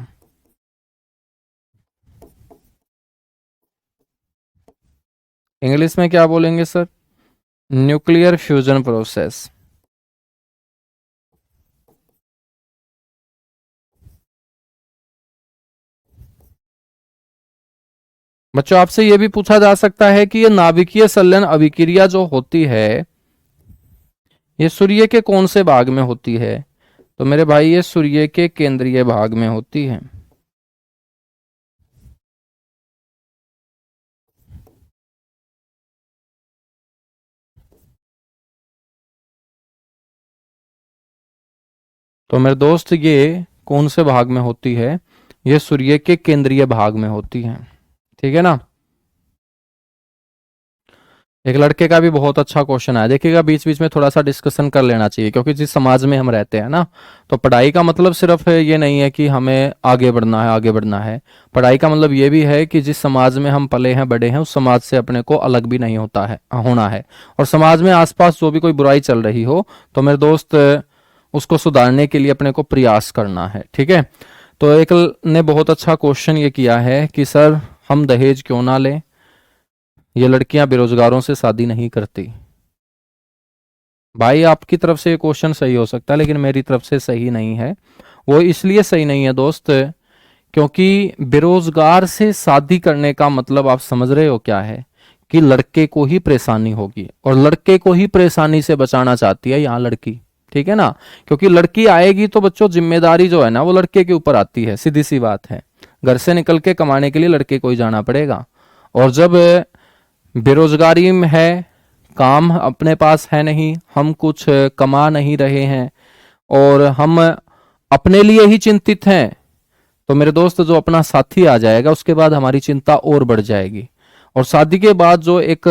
इंग्लिश में क्या बोलेंगे सर? Nuclear fusion process. बच्चों आपसे यह भी पूछा जा सकता है कि ये नाभिकीय संलयन अभिक्रिया जो होती है ये सूर्य के कौन से भाग में होती है? तो मेरे भाई ये सूर्य के केंद्रीय भाग में होती है। तो मेरे दोस्त ये कौन से भाग में होती है? ये सूर्य के केंद्रीय भाग में होती है। ठीक है ना? एक लड़के का भी बहुत अच्छा क्वेश्चन है, देखिएगा बीच बीच में थोड़ा सा डिस्कशन कर लेना चाहिए, क्योंकि जिस समाज में हम रहते हैं ना, तो पढ़ाई का मतलब सिर्फ ये नहीं है कि हमें आगे बढ़ना है आगे बढ़ना है। पढ़ाई का मतलब ये भी है कि जिस समाज में हम पले हैं बड़े हैं उस समाज से अपने को अलग भी नहीं होना है। और समाज में आसपास जो भी कोई बुराई चल रही हो तो मेरे दोस्त उसको सुधारने के लिए अपने को प्रयास करना है। ठीक है? तो एक ने बहुत अच्छा क्वेश्चन ये किया है कि सर हम दहेज क्यों ना लें, ये लड़कियां बेरोजगारों से शादी नहीं करती। भाई आपकी तरफ से ये क्वेश्चन सही हो सकता है लेकिन मेरी तरफ से सही नहीं है। वो इसलिए सही नहीं है दोस्त, क्योंकि बेरोजगार से शादी करने का मतलब आप समझ रहे हो क्या है? कि लड़के को ही परेशानी होगी और लड़के को ही परेशानी से बचाना चाहती है यहाँ लड़की। ठीक है ना? क्योंकि लड़की आएगी तो बच्चों जिम्मेदारी जो है ना वो लड़के के ऊपर आती है, सीधी सी बात है। घर से निकल के कमाने के लिए लड़के को ही जाना पड़ेगा। और जब बेरोजगारी में है, काम अपने पास है नहीं, हम कुछ कमा नहीं रहे हैं और हम अपने लिए ही चिंतित हैं, तो मेरे दोस्त जो अपना साथी आ जाएगा उसके बाद हमारी चिंता और बढ़ जाएगी। और शादी के बाद जो एक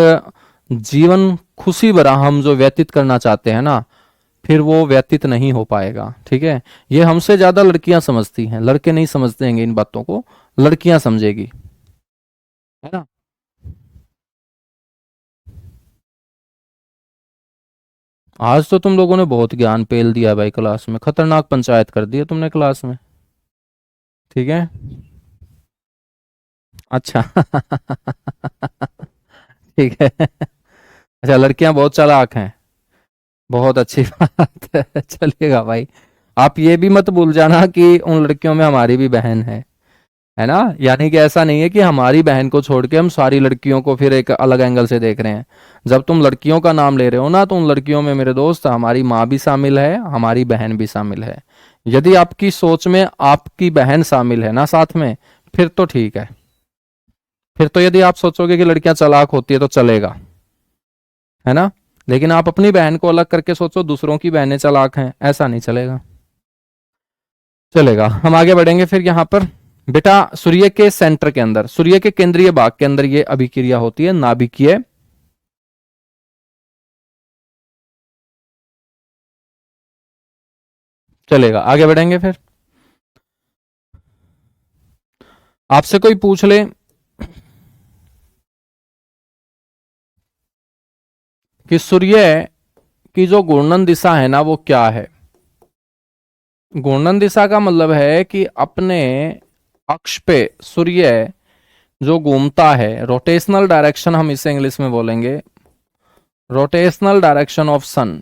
जीवन खुशी भरा हम जो व्यतीत करना चाहते हैं ना, फिर वो व्यतीत नहीं हो पाएगा। ठीक है? ये हमसे ज्यादा लड़कियां समझती हैं, लड़के नहीं समझते हैं इन बातों को, लड़कियां समझेगी। है ना? आज तो तुम लोगों ने बहुत ज्ञान पेल दिया भाई, क्लास में खतरनाक पंचायत कर दी है तुमने क्लास में। ठीक है? अच्छा ठीक है। अच्छा लड़कियां बहुत चालाक हैं, बहुत अच्छी बात है। चलिएगा भाई, आप ये भी मत भूल जाना कि उन लड़कियों में हमारी भी बहन है ना? यानी कि ऐसा नहीं है कि हमारी बहन को छोड़ के हम सारी लड़कियों को फिर एक अलग एंगल से देख रहे हैं। जब तुम लड़कियों का नाम ले रहे हो ना तो उन लड़कियों में मेरे दोस्त हमारी माँ भी शामिल है, हमारी बहन भी शामिल है। यदि आपकी सोच में आपकी बहन शामिल है ना साथ में, फिर तो ठीक है। फिर तो यदि आप सोचोगे कि लड़कियां चालाक होती है तो चलेगा, है ना? लेकिन आप अपनी बहन को अलग करके सोचो दूसरों की बहनें चालाक हैं, ऐसा नहीं चलेगा। चलेगा, हम आगे बढ़ेंगे फिर यहाँ पर। बेटा सूर्य के सेंटर के अंदर, सूर्य के केंद्रीय भाग के अंदर ये अभिक्रिया होती है, नाभिकीय। चलेगा, आगे बढ़ेंगे फिर। आपसे कोई पूछ ले कि सूर्य की जो घूर्णन दिशा है ना वो क्या है? घूर्णन दिशा का मतलब है कि अपने अक्ष पे सूर्य जो घूमता है, रोटेशनल डायरेक्शन हम इसे इंग्लिश में बोलेंगे, रोटेशनल डायरेक्शन ऑफ सन।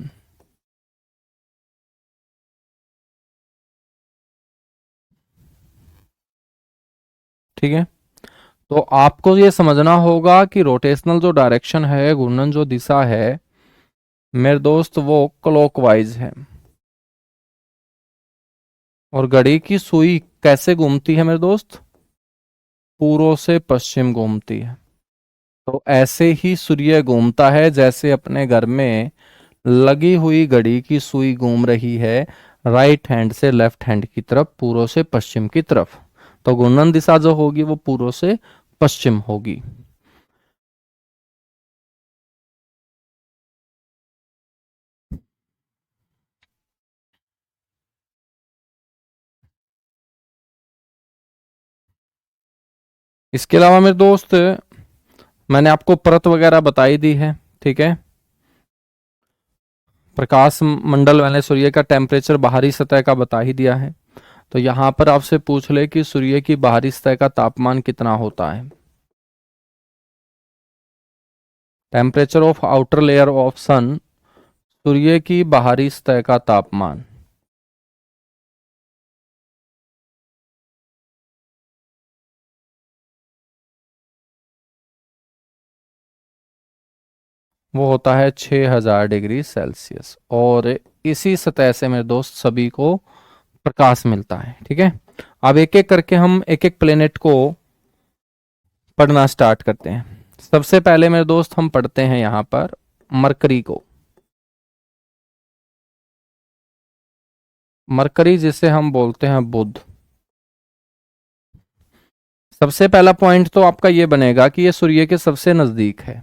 ठीक है? तो आपको ये समझना होगा कि रोटेशनल जो डायरेक्शन है, घूर्णन जो दिशा है मेरे दोस्त, वो क्लॉकवाइज है। और घड़ी की सुई कैसे घूमती है मेरे दोस्त? पूर्व से पश्चिम घूमती है। तो ऐसे ही सूर्य घूमता है जैसे अपने घर में लगी हुई घड़ी की सुई घूम रही है, राइट हैंड से लेफ्ट हैंड की तरफ, पूर्व से पश्चिम की तरफ। तो घूर्णन दिशा जो होगी वो पूर्व से पश्चिम होगी। इसके अलावा मेरे दोस्त मैंने आपको परत वगैरह बताई दी है। ठीक है? प्रकाश मंडल मैंने सूर्य का टेम्परेचर बाहरी सतह का बता ही दिया है। तो यहां पर आपसे पूछ ले कि सूर्य की बाहरी सतह का तापमान कितना होता है। Temperature of outer layer of sun, सूर्य की बाहरी सतह का तापमान। वो होता है 6000 डिग्री सेल्सियस। और इसी सतह से मेरे दोस्त सभी को प्रकाश मिलता है। ठीक है, अब एक एक करके हम एक एक प्लेनेट को पढ़ना स्टार्ट करते हैं। सबसे पहले मेरे दोस्त हम पढ़ते हैं यहां पर मरकरी को। मरकरी जिसे हम बोलते हैं बुध। सबसे पहला पॉइंट तो आपका ये बनेगा कि ये सूर्य के सबसे नजदीक है,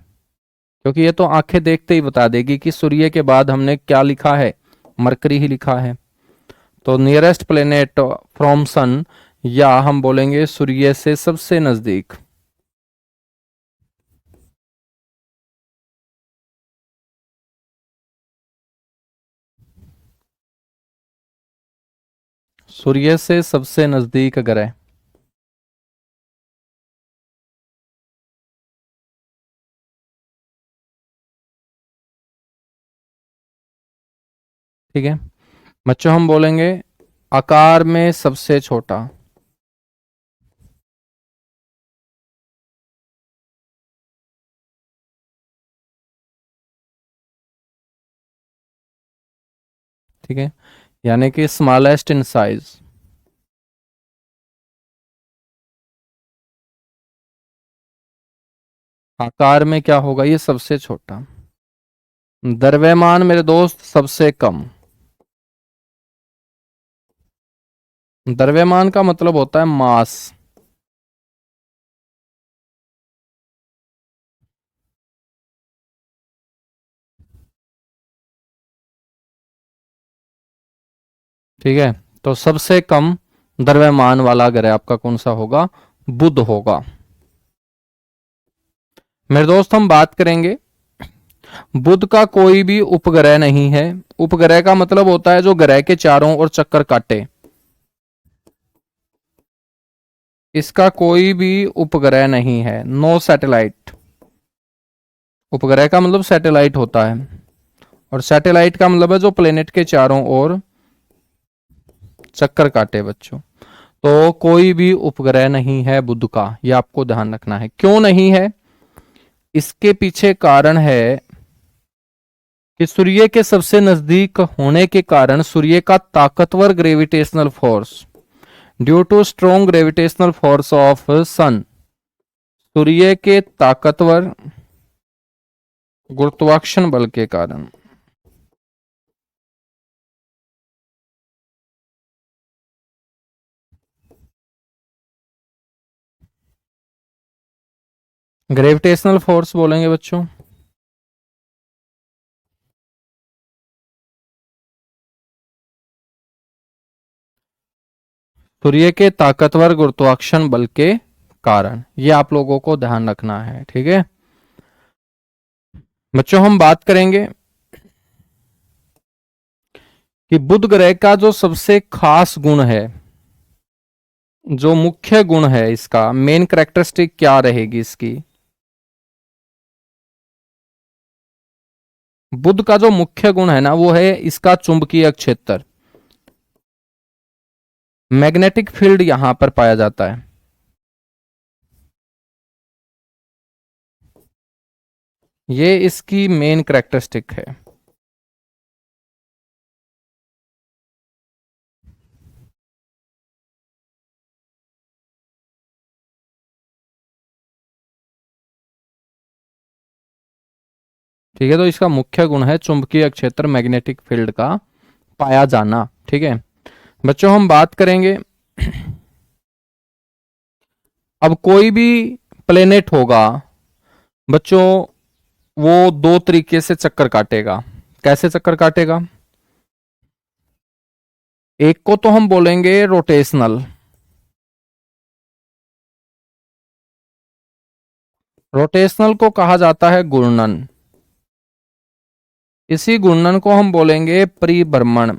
क्योंकि ये तो आंखें देखते ही बता देगी कि सूर्य के बाद हमने क्या लिखा है, मरकरी ही लिखा है। तो नियरेस्ट प्लेनेट फ्रॉम सन, या हम बोलेंगे सूर्य से सबसे नजदीक। सूर्य से सबसे नजदीक ग्रह। ठीक है बच्चों, हम बोलेंगे आकार में सबसे छोटा। ठीक है, यानी कि स्मॉलेस्ट इन साइज। आकार में क्या होगा, ये सबसे छोटा। द्रव्यमान मेरे दोस्त सबसे कम। द्रव्यमान का मतलब होता है मास। ठीक है, तो सबसे कम द्रव्यमान वाला ग्रह आपका कौन सा होगा, बुध होगा। मेरे दोस्त हम बात करेंगे, बुध का कोई भी उपग्रह नहीं है। उपग्रह का मतलब होता है जो ग्रह के चारों ओर चक्कर काटे। इसका कोई भी उपग्रह नहीं है, नो सैटेलाइट। उपग्रह का मतलब सैटेलाइट होता है, और सैटेलाइट का मतलब है जो प्लेनेट के चारों ओर चक्कर काटे बच्चों। तो कोई भी उपग्रह नहीं है बुध का, यह आपको ध्यान रखना है। क्यों नहीं है, इसके पीछे कारण है कि सूर्य के सबसे नजदीक होने के कारण सूर्य का ताकतवर gravitational force, due to strong gravitational force of sun, सूर्य के ताकतवर गुरुत्वाकर्षण बल के कारण। ग्रेविटेशनल फोर्स बोलेंगे बच्चों। सूर्य के ताकतवर गुरुत्वाकर्षण बल के कारण, ये आप लोगों को ध्यान रखना है। ठीक है बच्चों, हम बात करेंगे कि बुध ग्रह का जो सबसे खास गुण है, जो मुख्य गुण है, इसका मेन कैरेक्टरिस्टिक क्या रहेगी इसकी। बुध का जो मुख्य गुण है ना, वो है इसका चुंबकीय क्षेत्र। मैग्नेटिक फील्ड यहां पर पाया जाता है। ये इसकी मेन कैरेक्टरिस्टिक है। ठीक है, तो इसका मुख्य गुण है चुंबकीय क्षेत्र, मैग्नेटिक फील्ड का पाया जाना। ठीक है बच्चों, हम बात करेंगे, अब कोई भी प्लेनेट होगा बच्चों, वो दो तरीके से चक्कर काटेगा। कैसे चक्कर काटेगा, एक को तो हम बोलेंगे रोटेशनल। रोटेशनल को कहा जाता है घूर्णन। इसी घूर्णन को हम बोलेंगे परिभ्रमण,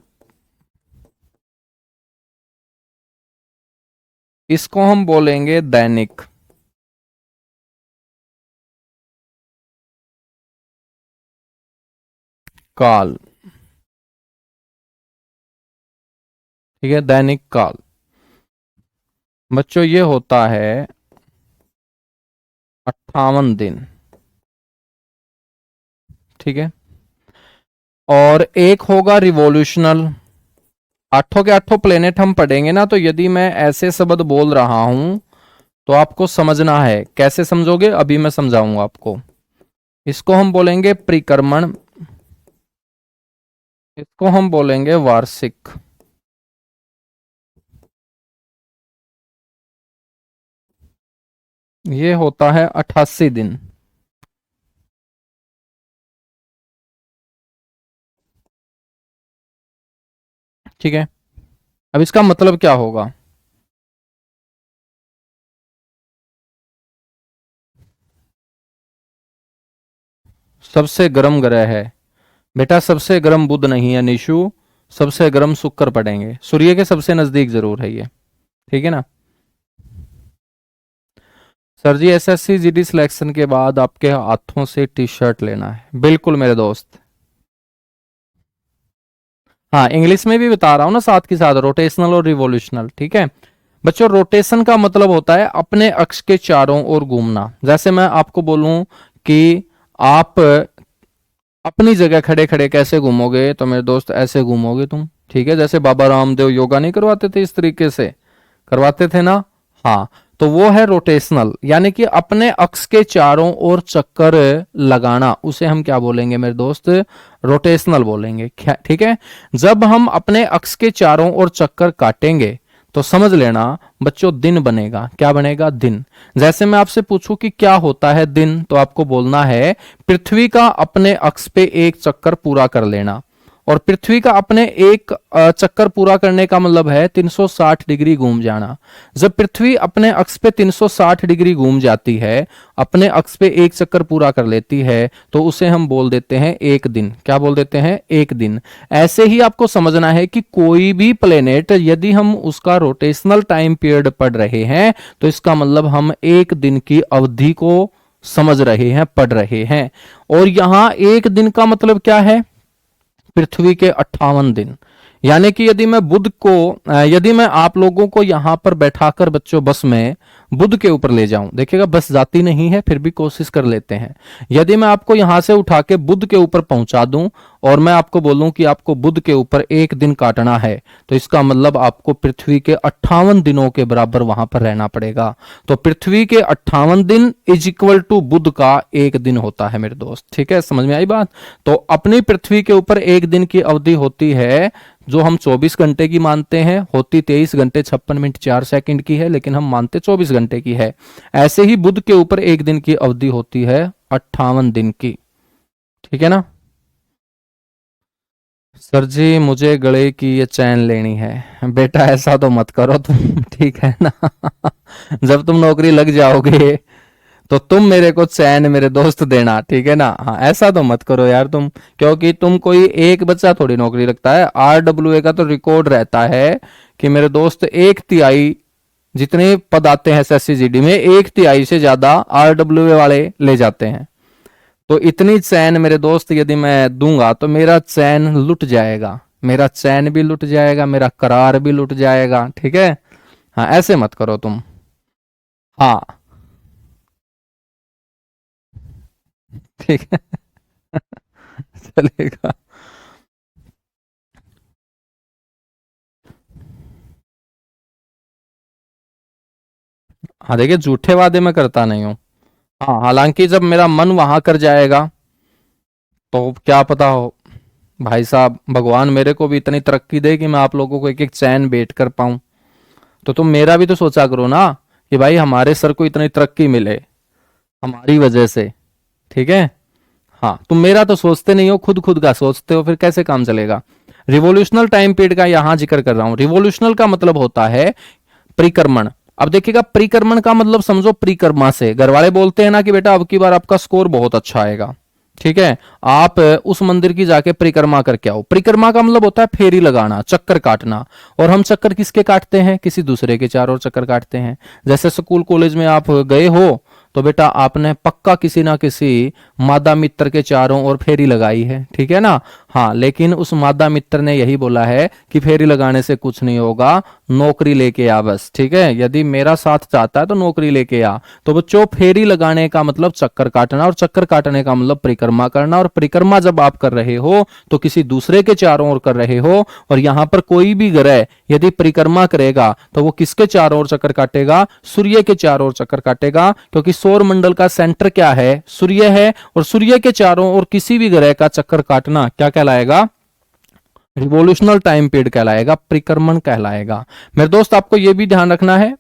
इसको हम बोलेंगे दैनिक। काल, ठीक है, दैनिक काल। बच्चों ये होता है 58 दिन, ठीक है। और एक होगा रिवॉल्यूशनल। आठों के आठों प्लेनेट हम पढ़ेंगे ना, तो यदि मैं ऐसे शब्द बोल रहा हूं तो आपको समझना है। कैसे समझोगे अभी मैं समझाऊंगा आपको। इसको हम बोलेंगे परिक्रमण, इसको हम बोलेंगे वार्षिक। ये होता है 88 दिन, ठीक है। अब इसका मतलब क्या होगा? सबसे गर्म ग्रह है बेटा, सबसे गर्म बुध नहीं है निशु, सबसे गर्म शुक्र पड़ेंगे। सूर्य के सबसे नजदीक जरूर है ये, ठीक है ना। सर जी एसएससी जीडी सिलेक्शन के बाद आपके हाथों से टी शर्ट लेना है, बिल्कुल मेरे दोस्त। हाँ, इंग्लिश में भी बता रहा हूं ना साथ के साथ, रोटेशनल और रिवोल्यूशनल, ठीक है। बच्चों रोटेशन का मतलब होता है अपने अक्ष के चारों ओर घूमना। जैसे मैं आपको बोलूं कि आप अपनी जगह खड़े खड़े कैसे घूमोगे, तो मेरे दोस्त ऐसे घूमोगे तुम, ठीक है। जैसे बाबा रामदेव योगा नहीं करवाते थे, इस तरीके से करवाते थे ना। हाँ, तो वो है रोटेशनल, यानी कि अपने अक्ष के चारों ओर चक्कर लगाना, उसे हम क्या बोलेंगे मेरे दोस्त? रोटेशनल बोलेंगे, ठीक है। जब हम अपने अक्ष के चारों ओर चक्कर काटेंगे तो समझ लेना बच्चों दिन बनेगा। क्या बनेगा? दिन। जैसे मैं आपसे पूछूं कि क्या होता है दिन, तो आपको बोलना है पृथ्वी का अपने अक्ष पे एक चक्कर पूरा कर लेना। और पृथ्वी का अपने एक चक्कर पूरा करने का मतलब है 360 डिग्री घूम जाना। जब पृथ्वी अपने अक्ष पे 360 डिग्री घूम जाती है, अपने अक्ष पे एक चक्कर पूरा कर लेती है, तो उसे हम बोल देते हैं एक दिन। क्या बोल देते हैं? एक दिन। ऐसे ही आपको समझना है कि कोई भी प्लेनेट यदि हम उसका रोटेशनल टाइम पीरियड पढ़ रहे हैं, तो इसका मतलब हम एक दिन की अवधि को समझ रहे हैं, पढ़ रहे हैं। और यहां एक दिन का मतलब क्या है? पृथ्वी के 58 दिन। यानी कि यदि मैं बुध को यदि मैं आप लोगों को यहां पर बैठाकर बच्चों बस में बुध के ऊपर ले जाऊं, देखिएगा बस जाती नहीं है, फिर भी कोशिश कर लेते हैं। यदि मैं आपको यहां से उठा के बुध के ऊपर पहुंचा दूं और मैं आपको बोलूं कि आपको बुध के ऊपर एक दिन काटना है, तो इसका मतलब आपको पृथ्वी के 58 दिनों के बराबर वहां पर रहना पड़ेगा। तो पृथ्वी के 58 दिन इज इक्वल टू बुध का एक दिन होता है मेरे दोस्त, ठीक है। समझ में आई बात? तो अपनी पृथ्वी के ऊपर एक दिन की अवधि होती है जो हम 24 घंटे की मानते हैं, होती 23 घंटे 56 मिनट 4 सेकंड की है, लेकिन हम मानते 24 घंटे की है। ऐसे ही बुध के ऊपर एक दिन की अवधि होती है 58 दिन की, ठीक है ना। सर जी मुझे गले की ये चैन लेनी है। बेटा ऐसा तो मत करो तुम, ठीक है ना। जब तुम नौकरी लग जाओगे तो तुम मेरे को चैन मेरे दोस्त देना, ठीक है ना। हाँ, ऐसा तो मत करो यार तुम, क्योंकि तुम कोई एक बच्चा थोड़ी नौकरी लगता है। आरडब्ल्यूए का तो रिकॉर्ड रहता है कि मेरे दोस्त एक तिहाई जितने पद आते हैं एसएससी जीडी में, एक तिहाई से ज्यादा आरडब्ल्यूए वाले ले जाते हैं। तो इतनी चैन मेरे दोस्त यदि मैं दूंगा तो मेरा चैन लुट जाएगा, मेरा चैन भी लुट जाएगा, मेरा करार भी लुट जाएगा, ठीक है। हाँ, ऐसे मत करो तुम। हाँ, ठीक है। चलेगा। हाँ देखिए, झूठे वादे मैं करता नहीं हूँ। हाँ, हालांकि जब मेरा मन वहां कर जाएगा तो क्या पता हो भाई साहब, भगवान मेरे को भी इतनी तरक्की दे कि मैं आप लोगों को एक एक चैन बेच कर पाऊं। तो तुम मेरा भी तो सोचा करो ना कि भाई हमारे सर को इतनी तरक्की मिले हमारी वजह से, ठीक है। हाँ, तुम मेरा तो सोचते नहीं हो, खुद खुद का सोचते हो, फिर कैसे काम चलेगा। रिवोल्यूशनल टाइम पीरियड का यहां जिक्र कर रहा हूं। रिवोल्यूशनल का मतलब होता है परिक्रमण। अब देखिएगा, परिक्रमण का मतलब समझो परिक्रमा से। घर वाले बोलते हैं ना कि बेटा अब की बार आपका स्कोर बहुत अच्छा आएगा, ठीक है, आप उस मंदिर की जाके परिक्रमा करके आओ। परिक्रमा का मतलब होता है फेरी लगाना, चक्कर काटना। और हम चक्कर किसके काटते हैं? किसी दूसरे के चारों ओर चक्कर काटते हैं। जैसे स्कूल कॉलेज में आप गए हो तो बेटा आपने पक्का किसी ना किसी मादा मित्र के चारों ओर फेरी लगाई है, ठीक है ना। हाँ, लेकिन उस मादा मित्र ने यही बोला है कि फेरी लगाने से कुछ नहीं होगा, नौकरी लेके आ बस, ठीक है। यदि मेरा साथ चाहता है तो नौकरी लेके आ। तो बच्चों, फेरी लगाने का मतलब चक्कर काटना, और चक्कर काटने का मतलब परिक्रमा करना। और परिक्रमा जब आप कर रहे हो तो किसी दूसरे के चारों ओर कर रहे हो। और यहां पर कोई भी ग्रह यदि परिक्रमा करेगा तो वो किसके चारों ओर चक्कर काटेगा? सूर्य के चारों ओर चक्कर काटेगा, क्योंकि सौर मंडल का सेंटर क्या है? सूर्य है। और सूर्य के चारों ओर किसी भी ग्रह का चक्कर काटना क्या कहलाएगा? रिवोल्यूशनल टाइम पीरियड कहलाएगा, परिक्रमण कहलाएगा। मेरे दोस्त, आपको यह भी ध्यान रखना है,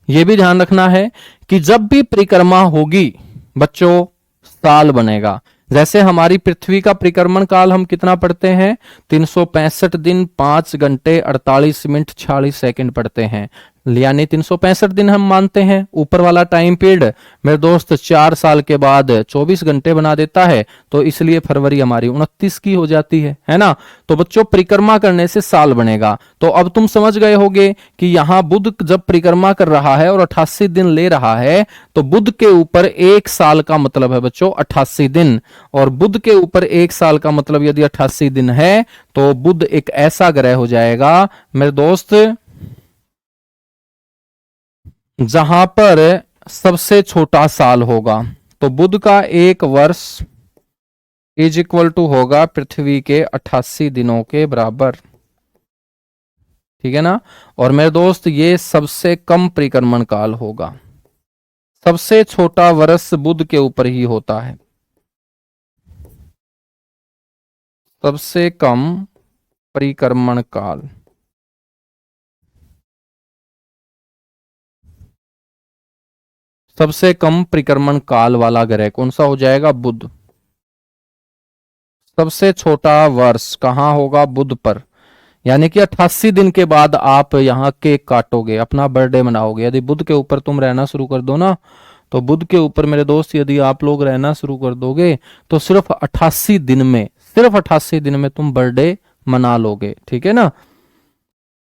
यह भी ध्यान रखना है कि जब भी परिक्रमा होगी बच्चों, साल बनेगा। जैसे हमारी पृथ्वी का परिक्रमण काल हम कितना पढ़ते हैं? 365 दिन 5 घंटे 48 मिनट 46 सेकंड पढ़ते हैं, यानी 365 दिन हम मानते हैं। ऊपर वाला टाइम पीरियड मेरे दोस्त 4 साल के बाद 24 घंटे बना देता है, तो इसलिए फरवरी हमारी 29 की हो जाती है ना। तो बच्चों, परिक्रमा करने से साल बनेगा। तो अब तुम समझ गए होगे कि यहां बुध जब परिक्रमा कर रहा है और 88 दिन ले रहा है, तो बुध के ऊपर एक साल का मतलब है बच्चों 88 दिन। और बुध के ऊपर एक साल का मतलब यदि 88 दिन है, तो बुध एक ऐसा ग्रह हो जाएगा मेरे दोस्त जहां पर सबसे छोटा साल होगा। तो बुध का एक वर्ष इज इक्वल टू होगा पृथ्वी के 88 दिनों के बराबर, ठीक है ना। और मेरे दोस्त, ये सबसे कम परिक्रमण काल होगा। सबसे छोटा वर्ष बुध के ऊपर ही होता है। सबसे कम परिक्रमण काल, सबसे कम परिक्रमण काल वाला ग्रह कौन सा हो जाएगा? बुध। सबसे छोटा वर्ष कहां होगा? बुध पर। यानी कि 88 दिन के बाद आप यहाँ केक काटोगे, अपना बर्थडे मनाओगे। यदि बुध के ऊपर तुम रहना शुरू कर दो ना, तो बुध के ऊपर मेरे दोस्त यदि आप लोग रहना शुरू कर दोगे तो सिर्फ 88 दिन में, सिर्फ 88 दिन में तुम बर्थडे मना लोगे, ठीक है ना।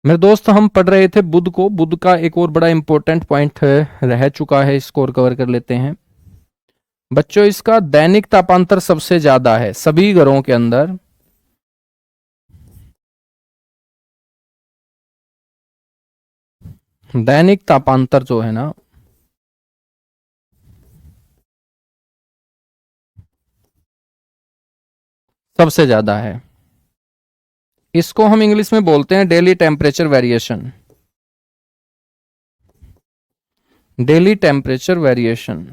मेरे दोस्त, हम पढ़ रहे थे बुध को। बुध का एक और बड़ा इंपॉर्टेंट पॉइंट रह चुका है, इसको और कवर कर लेते हैं बच्चों। इसका दैनिक तापांतर सबसे ज्यादा है सभी ग्रहों के अंदर। दैनिक तापांतर जो है ना, सबसे ज्यादा है। इसको हम इंग्लिश में बोलते हैं daily temperature variation. Daily temperature variation,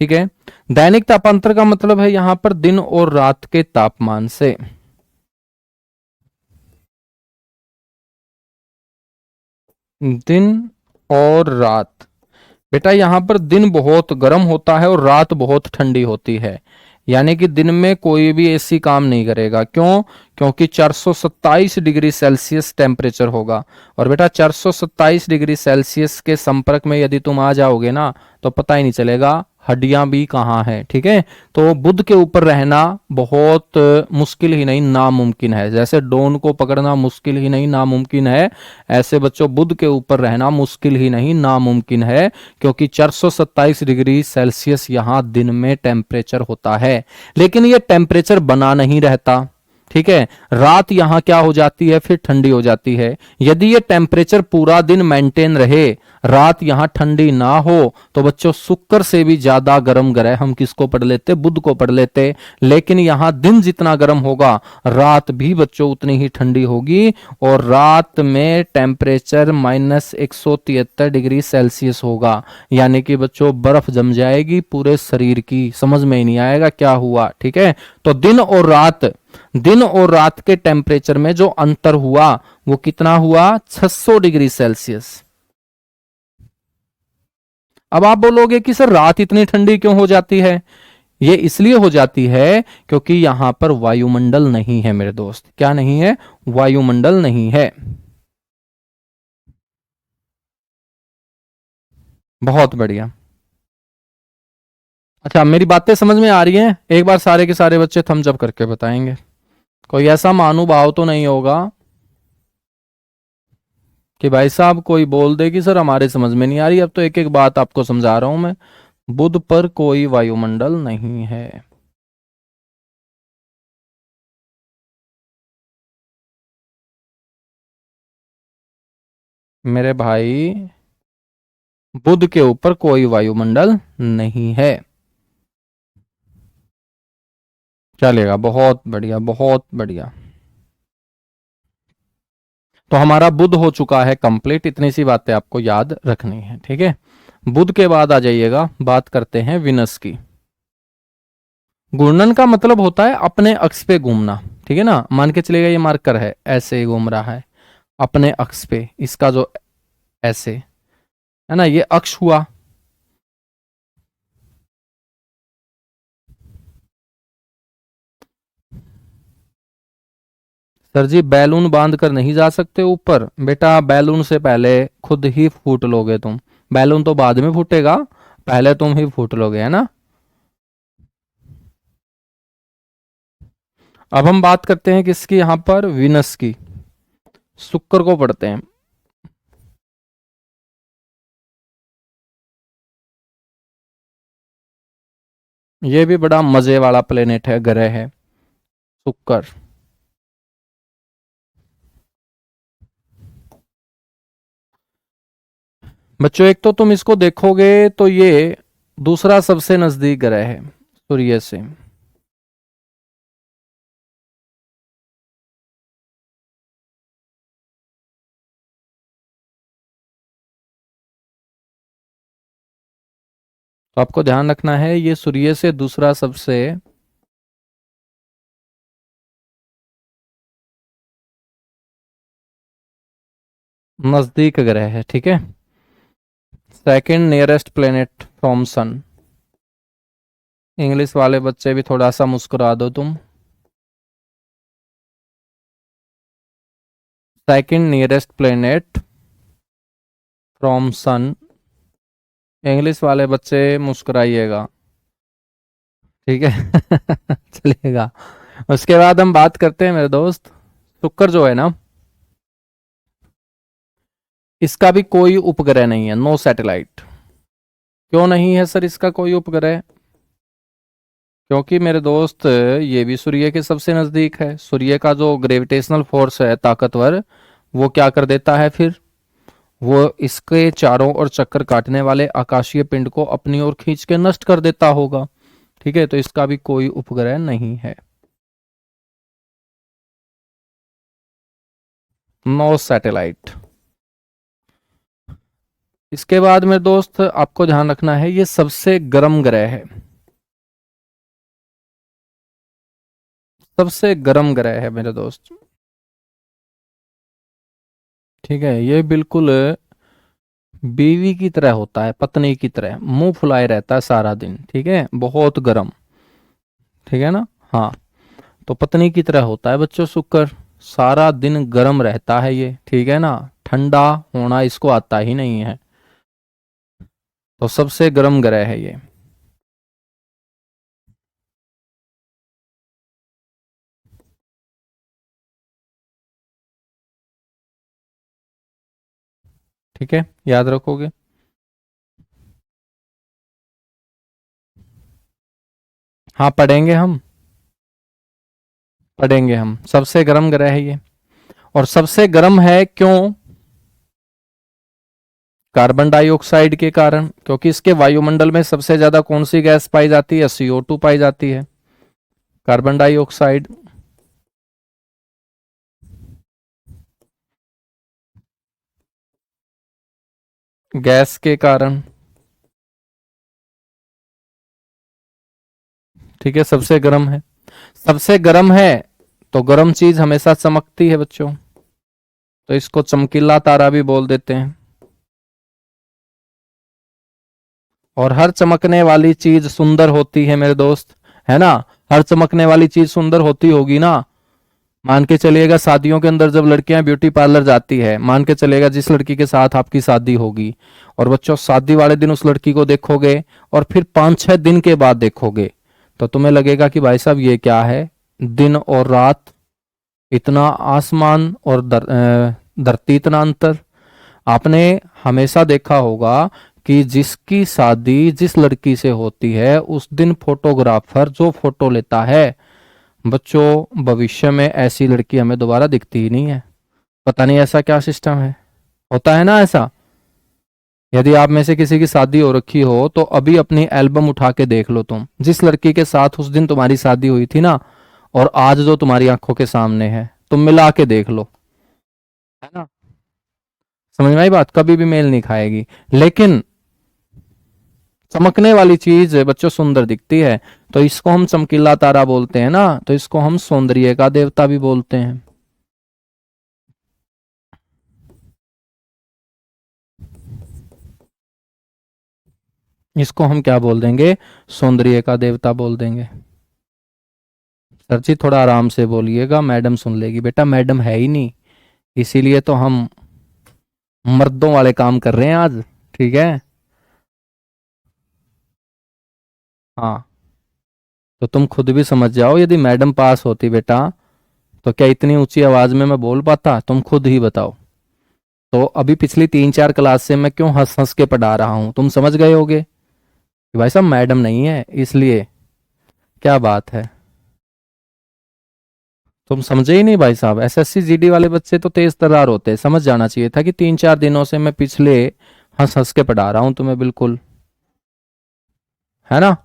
ठीक है। दैनिक तापांतर का मतलब है यहां पर दिन और रात के तापमान से। दिन और रात, बेटा यहां पर दिन बहुत गर्म होता है और रात बहुत ठंडी होती है। यानी कि दिन में कोई भी एसी काम नहीं करेगा। क्यों? क्योंकि 427 डिग्री सेल्सियस टेम्परेचर होगा। और बेटा 427 डिग्री सेल्सियस के संपर्क में यदि तुम आ जाओगे ना, तो पता ही नहीं चलेगा हड्डियां भी कहाँ हैं, ठीक है। तो बुध के ऊपर रहना बहुत मुश्किल ही नहीं नामुमकिन है। जैसे डोन को पकड़ना मुश्किल ही नहीं नामुमकिन है, ऐसे बच्चों बुध के ऊपर रहना मुश्किल ही नहीं नामुमकिन है। क्योंकि 427 डिग्री सेल्सियस यहां दिन में टेम्परेचर होता है। लेकिन यह टेम्परेचर बना नहीं रहता, ठीक है। रात यहां क्या हो जाती है? फिर ठंडी हो जाती है। यदि ये टेम्परेचर पूरा दिन मेंटेन रहे, रात यहां ठंडी ना हो, तो बच्चों शुक्र से भी ज्यादा गर्म ग्रह हम किसको पढ़ लेते? बुध को पढ़ लेते। लेकिन यहां दिन जितना गर्म होगा, रात भी बच्चों उतनी ही ठंडी होगी। और रात में टेम्परेचर -173 डिग्री सेल्सियस होगा। यानी कि बच्चों बर्फ जम जाएगी पूरे शरीर की, समझ में ही नहीं आएगा क्या हुआ, ठीक है। तो दिन और रात के टेम्परेचर में जो अंतर हुआ वो कितना हुआ? 600 डिग्री सेल्सियस। अब आप बोलोगे कि सर रात इतनी ठंडी क्यों हो जाती है? ये इसलिए हो जाती है क्योंकि यहां पर वायुमंडल नहीं है मेरे दोस्त। क्या नहीं है? वायुमंडल नहीं है। बहुत बढ़िया। अच्छा, मेरी बातें समझ में आ रही हैं? एक बार सारे के सारे बच्चे थम्स अप करके बताएंगे। कोई ऐसा महानुभाव तो नहीं होगा कि भाई साहब कोई बोल दे कि सर हमारे समझ में नहीं आ रही। अब तो एक एक बात आपको समझा रहा हूं मैं। बुध पर कोई वायुमंडल नहीं है। मेरे भाई, बुध के ऊपर कोई वायुमंडल नहीं है। चलेगा, बहुत बढ़िया, बहुत बढ़िया। तो हमारा बुध हो चुका है कंप्लीट। इतनी सी बातें आपको याद रखनी है, ठीक है। बुध के बाद आ जाइएगा, बात करते हैं विनस की। घूर्णन का मतलब होता है अपने अक्ष पे घूमना, ठीक है ना। मान के चलेगा ये मार्कर है, ऐसे ही घूम रहा है अपने अक्ष पे। इसका जो ऐसे है ना, ये अक्ष हुआ। सर जी, बैलून बांध कर नहीं जा सकते ऊपर। बेटा, बैलून से पहले खुद ही फूट लोगे तुम। बैलून तो बाद में फूटेगा, पहले तुम ही फूट लोगे, है ना। अब हम बात करते हैं किसकी, यहां पर विनस की। शुक्र को पढ़ते हैं। ये भी बड़ा मजे वाला प्लेनेट है, ग्रह है, शुक्र। बच्चों, एक तो तुम इसको देखोगे तो ये दूसरा सबसे नजदीक ग्रह है सूर्य से। तो आपको ध्यान रखना है, ये सूर्य से दूसरा सबसे नजदीक ग्रह है, ठीक है। Second nearest planet from sun. English वाले बच्चे भी थोड़ा सा मुस्कुरा दो तुम। Second nearest planet from sun. English वाले बच्चे मुस्कुराइएगा, ठीक है। चलिएगा। उसके बाद हम बात करते हैं मेरे दोस्त, शुक्र जो है ना, इसका भी कोई उपग्रह नहीं है, नो सैटेलाइट। क्यों नहीं है सर इसका कोई उपग्रह? क्योंकि मेरे दोस्त, ये भी सूर्य के सबसे नजदीक है। सूर्य का जो ग्रेविटेशनल फोर्स है ताकतवर, वो क्या कर देता है फिर, वो इसके चारों ओर चक्कर काटने वाले आकाशीय पिंड को अपनी ओर खींच के नष्ट कर देता होगा, ठीक है। तो इसका भी कोई उपग्रह नहीं है, नो सैटेलाइट। इसके बाद मेरे दोस्त आपको ध्यान रखना है, ये सबसे गर्म ग्रह है। सबसे गर्म ग्रह है मेरे दोस्त, ठीक है। ये बिल्कुल बीवी की तरह होता है, पत्नी की तरह मुंह फुलाए रहता है सारा दिन, ठीक है, बहुत गर्म, ठीक है ना। हाँ, तो पत्नी की तरह होता है बच्चों शुक्र। सारा दिन गर्म रहता है ये, ठीक है ना। ठंडा होना इसको आता ही नहीं है। तो सबसे गर्म ग्रह है ये। ठीक है, याद रखोगे। हाँ, पढ़ेंगे हम, पढ़ेंगे हम। सबसे गर्म ग्रह है ये। और सबसे गर्म है क्यों? कार्बन डाइऑक्साइड के कारण। क्योंकि इसके वायुमंडल में सबसे ज्यादा कौन सी गैस पाई जाती है? CO2 पाई जाती है, कार्बन डाइऑक्साइड। गैस के कारण, ठीक है, सबसे गर्म है। सबसे गर्म है तो गर्म चीज हमेशा चमकती है बच्चों, तो इसको चमकीला तारा भी बोल देते हैं। और हर चमकने वाली चीज सुंदर होती है मेरे दोस्त, है ना। हर चमकने वाली चीज सुंदर होती होगी ना। मान के चलिएगा शादियों के अंदर जब लड़कियां ब्यूटी पार्लर जाती है, मान के चलिएगा जिस लड़की के साथ आपकी शादी होगी, और बच्चों शादी वाले दिन उस लड़की को देखोगे और फिर 5-6 दिन के बाद देखोगे, तो तुम्हें लगेगा कि भाई साहब ये क्या है, दिन और रात इतना, आसमान और धरती इतना अंतर। आपने हमेशा देखा होगा कि जिसकी शादी जिस लड़की से होती है उस दिन फोटोग्राफर जो फोटो लेता है, बच्चों भविष्य में ऐसी लड़की हमें दोबारा दिखती ही नहीं है। पता नहीं ऐसा क्या सिस्टम है, होता है ना ऐसा। यदि आप में से किसी की शादी हो रखी हो तो अभी अपनी एल्बम उठा के देख लो, तुम जिस लड़की के साथ उस दिन तुम्हारी शादी हुई थी ना, और आज जो तुम्हारी आंखों के सामने है, तुम मिला के देख लो, है ना। समझ में आई बात, कभी भी मेल नहीं खाएगी। लेकिन चमकने वाली चीज बच्चों सुंदर दिखती है, तो इसको हम चमकीला तारा बोलते हैं ना, तो इसको हम सौंदर्य का देवता भी बोलते हैं। इसको हम क्या बोल देंगे, सौंदर्य का देवता बोल देंगे। सर जी थोड़ा आराम से बोलिएगा, मैडम सुन लेगी। बेटा मैडम है ही नहीं, इसीलिए तो हम मर्दों वाले काम कर रहे हैं आज, ठीक है। हाँ, तो तुम खुद भी समझ जाओ, यदि मैडम पास होती बेटा तो क्या इतनी ऊंची आवाज में मैं बोल पाता, तुम खुद ही बताओ। तो अभी पिछली 3-4 क्लास से मैं क्यों हंस हंस के पढ़ा रहा हूं, तुम समझ गए होगे कि भाई साहब मैडम नहीं है इसलिए। क्या बात है, तुम समझे ही नहीं भाई साहब। एसएससी जीडी वाले बच्चे तो तेज तर्रार होते हैं, समझ जाना चाहिए था कि 3-4 दिनों से मैं पिछले हंस हंस के पढ़ा रहा हूं तुम्हें, बिल्कुल, है ना।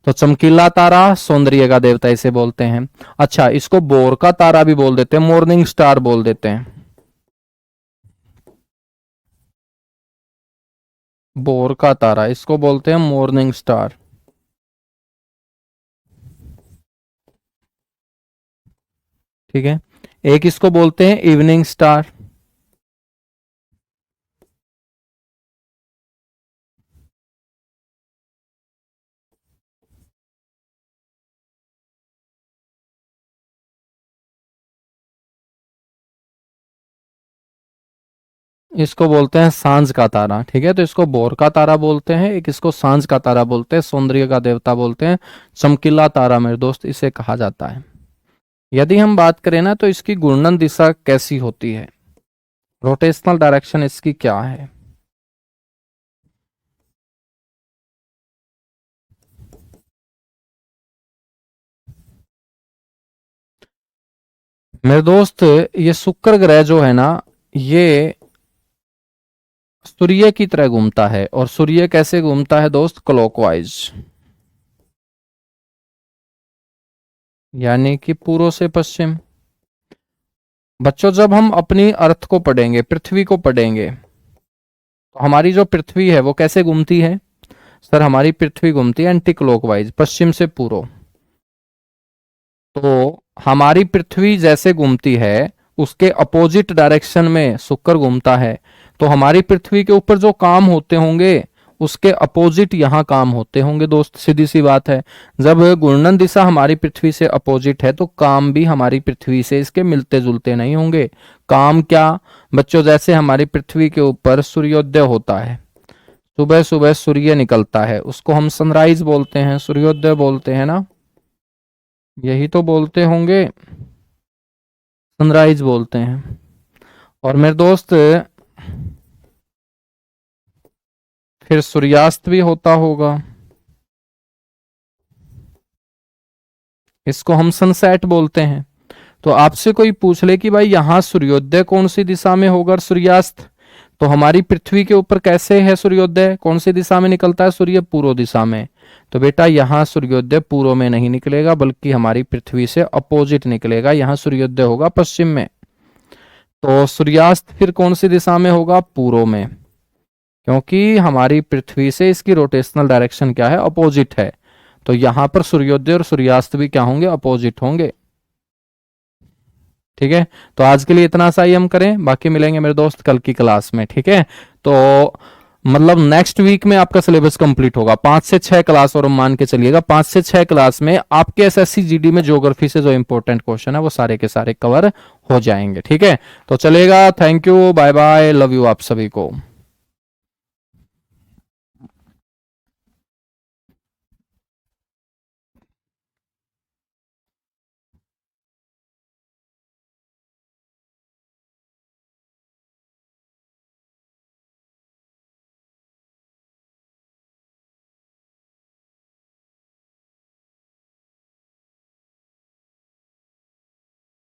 तो चमकीला तारा सौंदर्य का देवता इसे बोलते हैं। अच्छा, इसको बोर का तारा भी बोल देते हैं, मॉर्निंग स्टार बोल देते हैं। बोर का तारा इसको बोलते हैं मॉर्निंग स्टार। ठीक है, एक इसको बोलते हैं इवनिंग स्टार। इसको बोलते हैं सांझ का तारा। ठीक है, तो इसको बोर का तारा बोलते हैं, एक इसको सांझ का तारा बोलते हैं, सौंदर्य का देवता बोलते हैं, चमकीला तारा मेरे दोस्त इसे कहा जाता है। यदि हम बात करें ना, तो इसकी घूर्णन दिशा कैसी होती है, रोटेशनल डायरेक्शन इसकी क्या है। मेरे दोस्त ये शुक्र ग्रह जो है ना, ये सूर्य की तरह घूमता है। और सूर्य कैसे घूमता है दोस्त, क्लॉकवाइज, यानी कि पूर्व से पश्चिम। बच्चों जब हम अपनी अर्थ को पढ़ेंगे, पृथ्वी को पढ़ेंगे, तो हमारी जो पृथ्वी है वो कैसे घूमती है। सर हमारी पृथ्वी घूमती है एंटी क्लॉकवाइज, पश्चिम से पूर्व। तो हमारी पृथ्वी जैसे घूमती है उसके अपोजिट डायरेक्शन में शुक्र घूमता है। तो हमारी पृथ्वी के ऊपर जो काम होते होंगे उसके अपोजिट यहाँ काम होते होंगे दोस्त, सीधी सी बात है। जब घूर्णन दिशा हमारी पृथ्वी से अपोजिट है तो काम भी हमारी पृथ्वी से इसके मिलते जुलते नहीं होंगे। काम क्या बच्चों, जैसे हमारी पृथ्वी के ऊपर सूर्योदय होता है, सुबह सुबह सूर्य निकलता है, उसको हम सनराइज बोलते हैं, सूर्योदय बोलते हैं ना, यही तो बोलते होंगे, सनराइज बोलते हैं। और मेरे दोस्त फिर सूर्यास्त भी होता होगा, इसको हम सनसेट बोलते हैं। तो आपसे कोई पूछ ले कि भाई यहां सूर्योदय कौन सी दिशा में होगा और सूर्यास्त, तो हमारी पृथ्वी के ऊपर कैसे है सूर्योदय, कौन सी दिशा में निकलता है सूर्य, पूर्व दिशा में। तो बेटा यहाँ सूर्योदय पूर्व में नहीं निकलेगा, बल्कि हमारी पृथ्वी से अपोजिट निकलेगा, यहाँ सूर्योदय होगा पश्चिम में। तो सूर्यास्त फिर कौन सी दिशा में होगा, पूर्व में, क्योंकि हमारी पृथ्वी से इसकी रोटेशनल डायरेक्शन क्या है, अपोजिट है। तो यहां पर सूर्योदय और सूर्यास्त भी क्या होंगे, अपोजिट होंगे। ठीक है, तो आज के लिए इतना सा ही हम करें, बाकी मिलेंगे मेरे दोस्त कल की क्लास में। ठीक है, तो मतलब नेक्स्ट वीक में आपका सिलेबस कंप्लीट होगा। 5 से 6 क्लास, और मान के चलिएगा 5 से 6 क्लास में आपके एसएससी जीडी में ज्योग्राफी से जो इंपॉर्टेंट क्वेश्चन है वो सारे के सारे कवर हो जाएंगे। ठीक है, तो चलेगा। Thank you, bye bye, love you आप सभी को।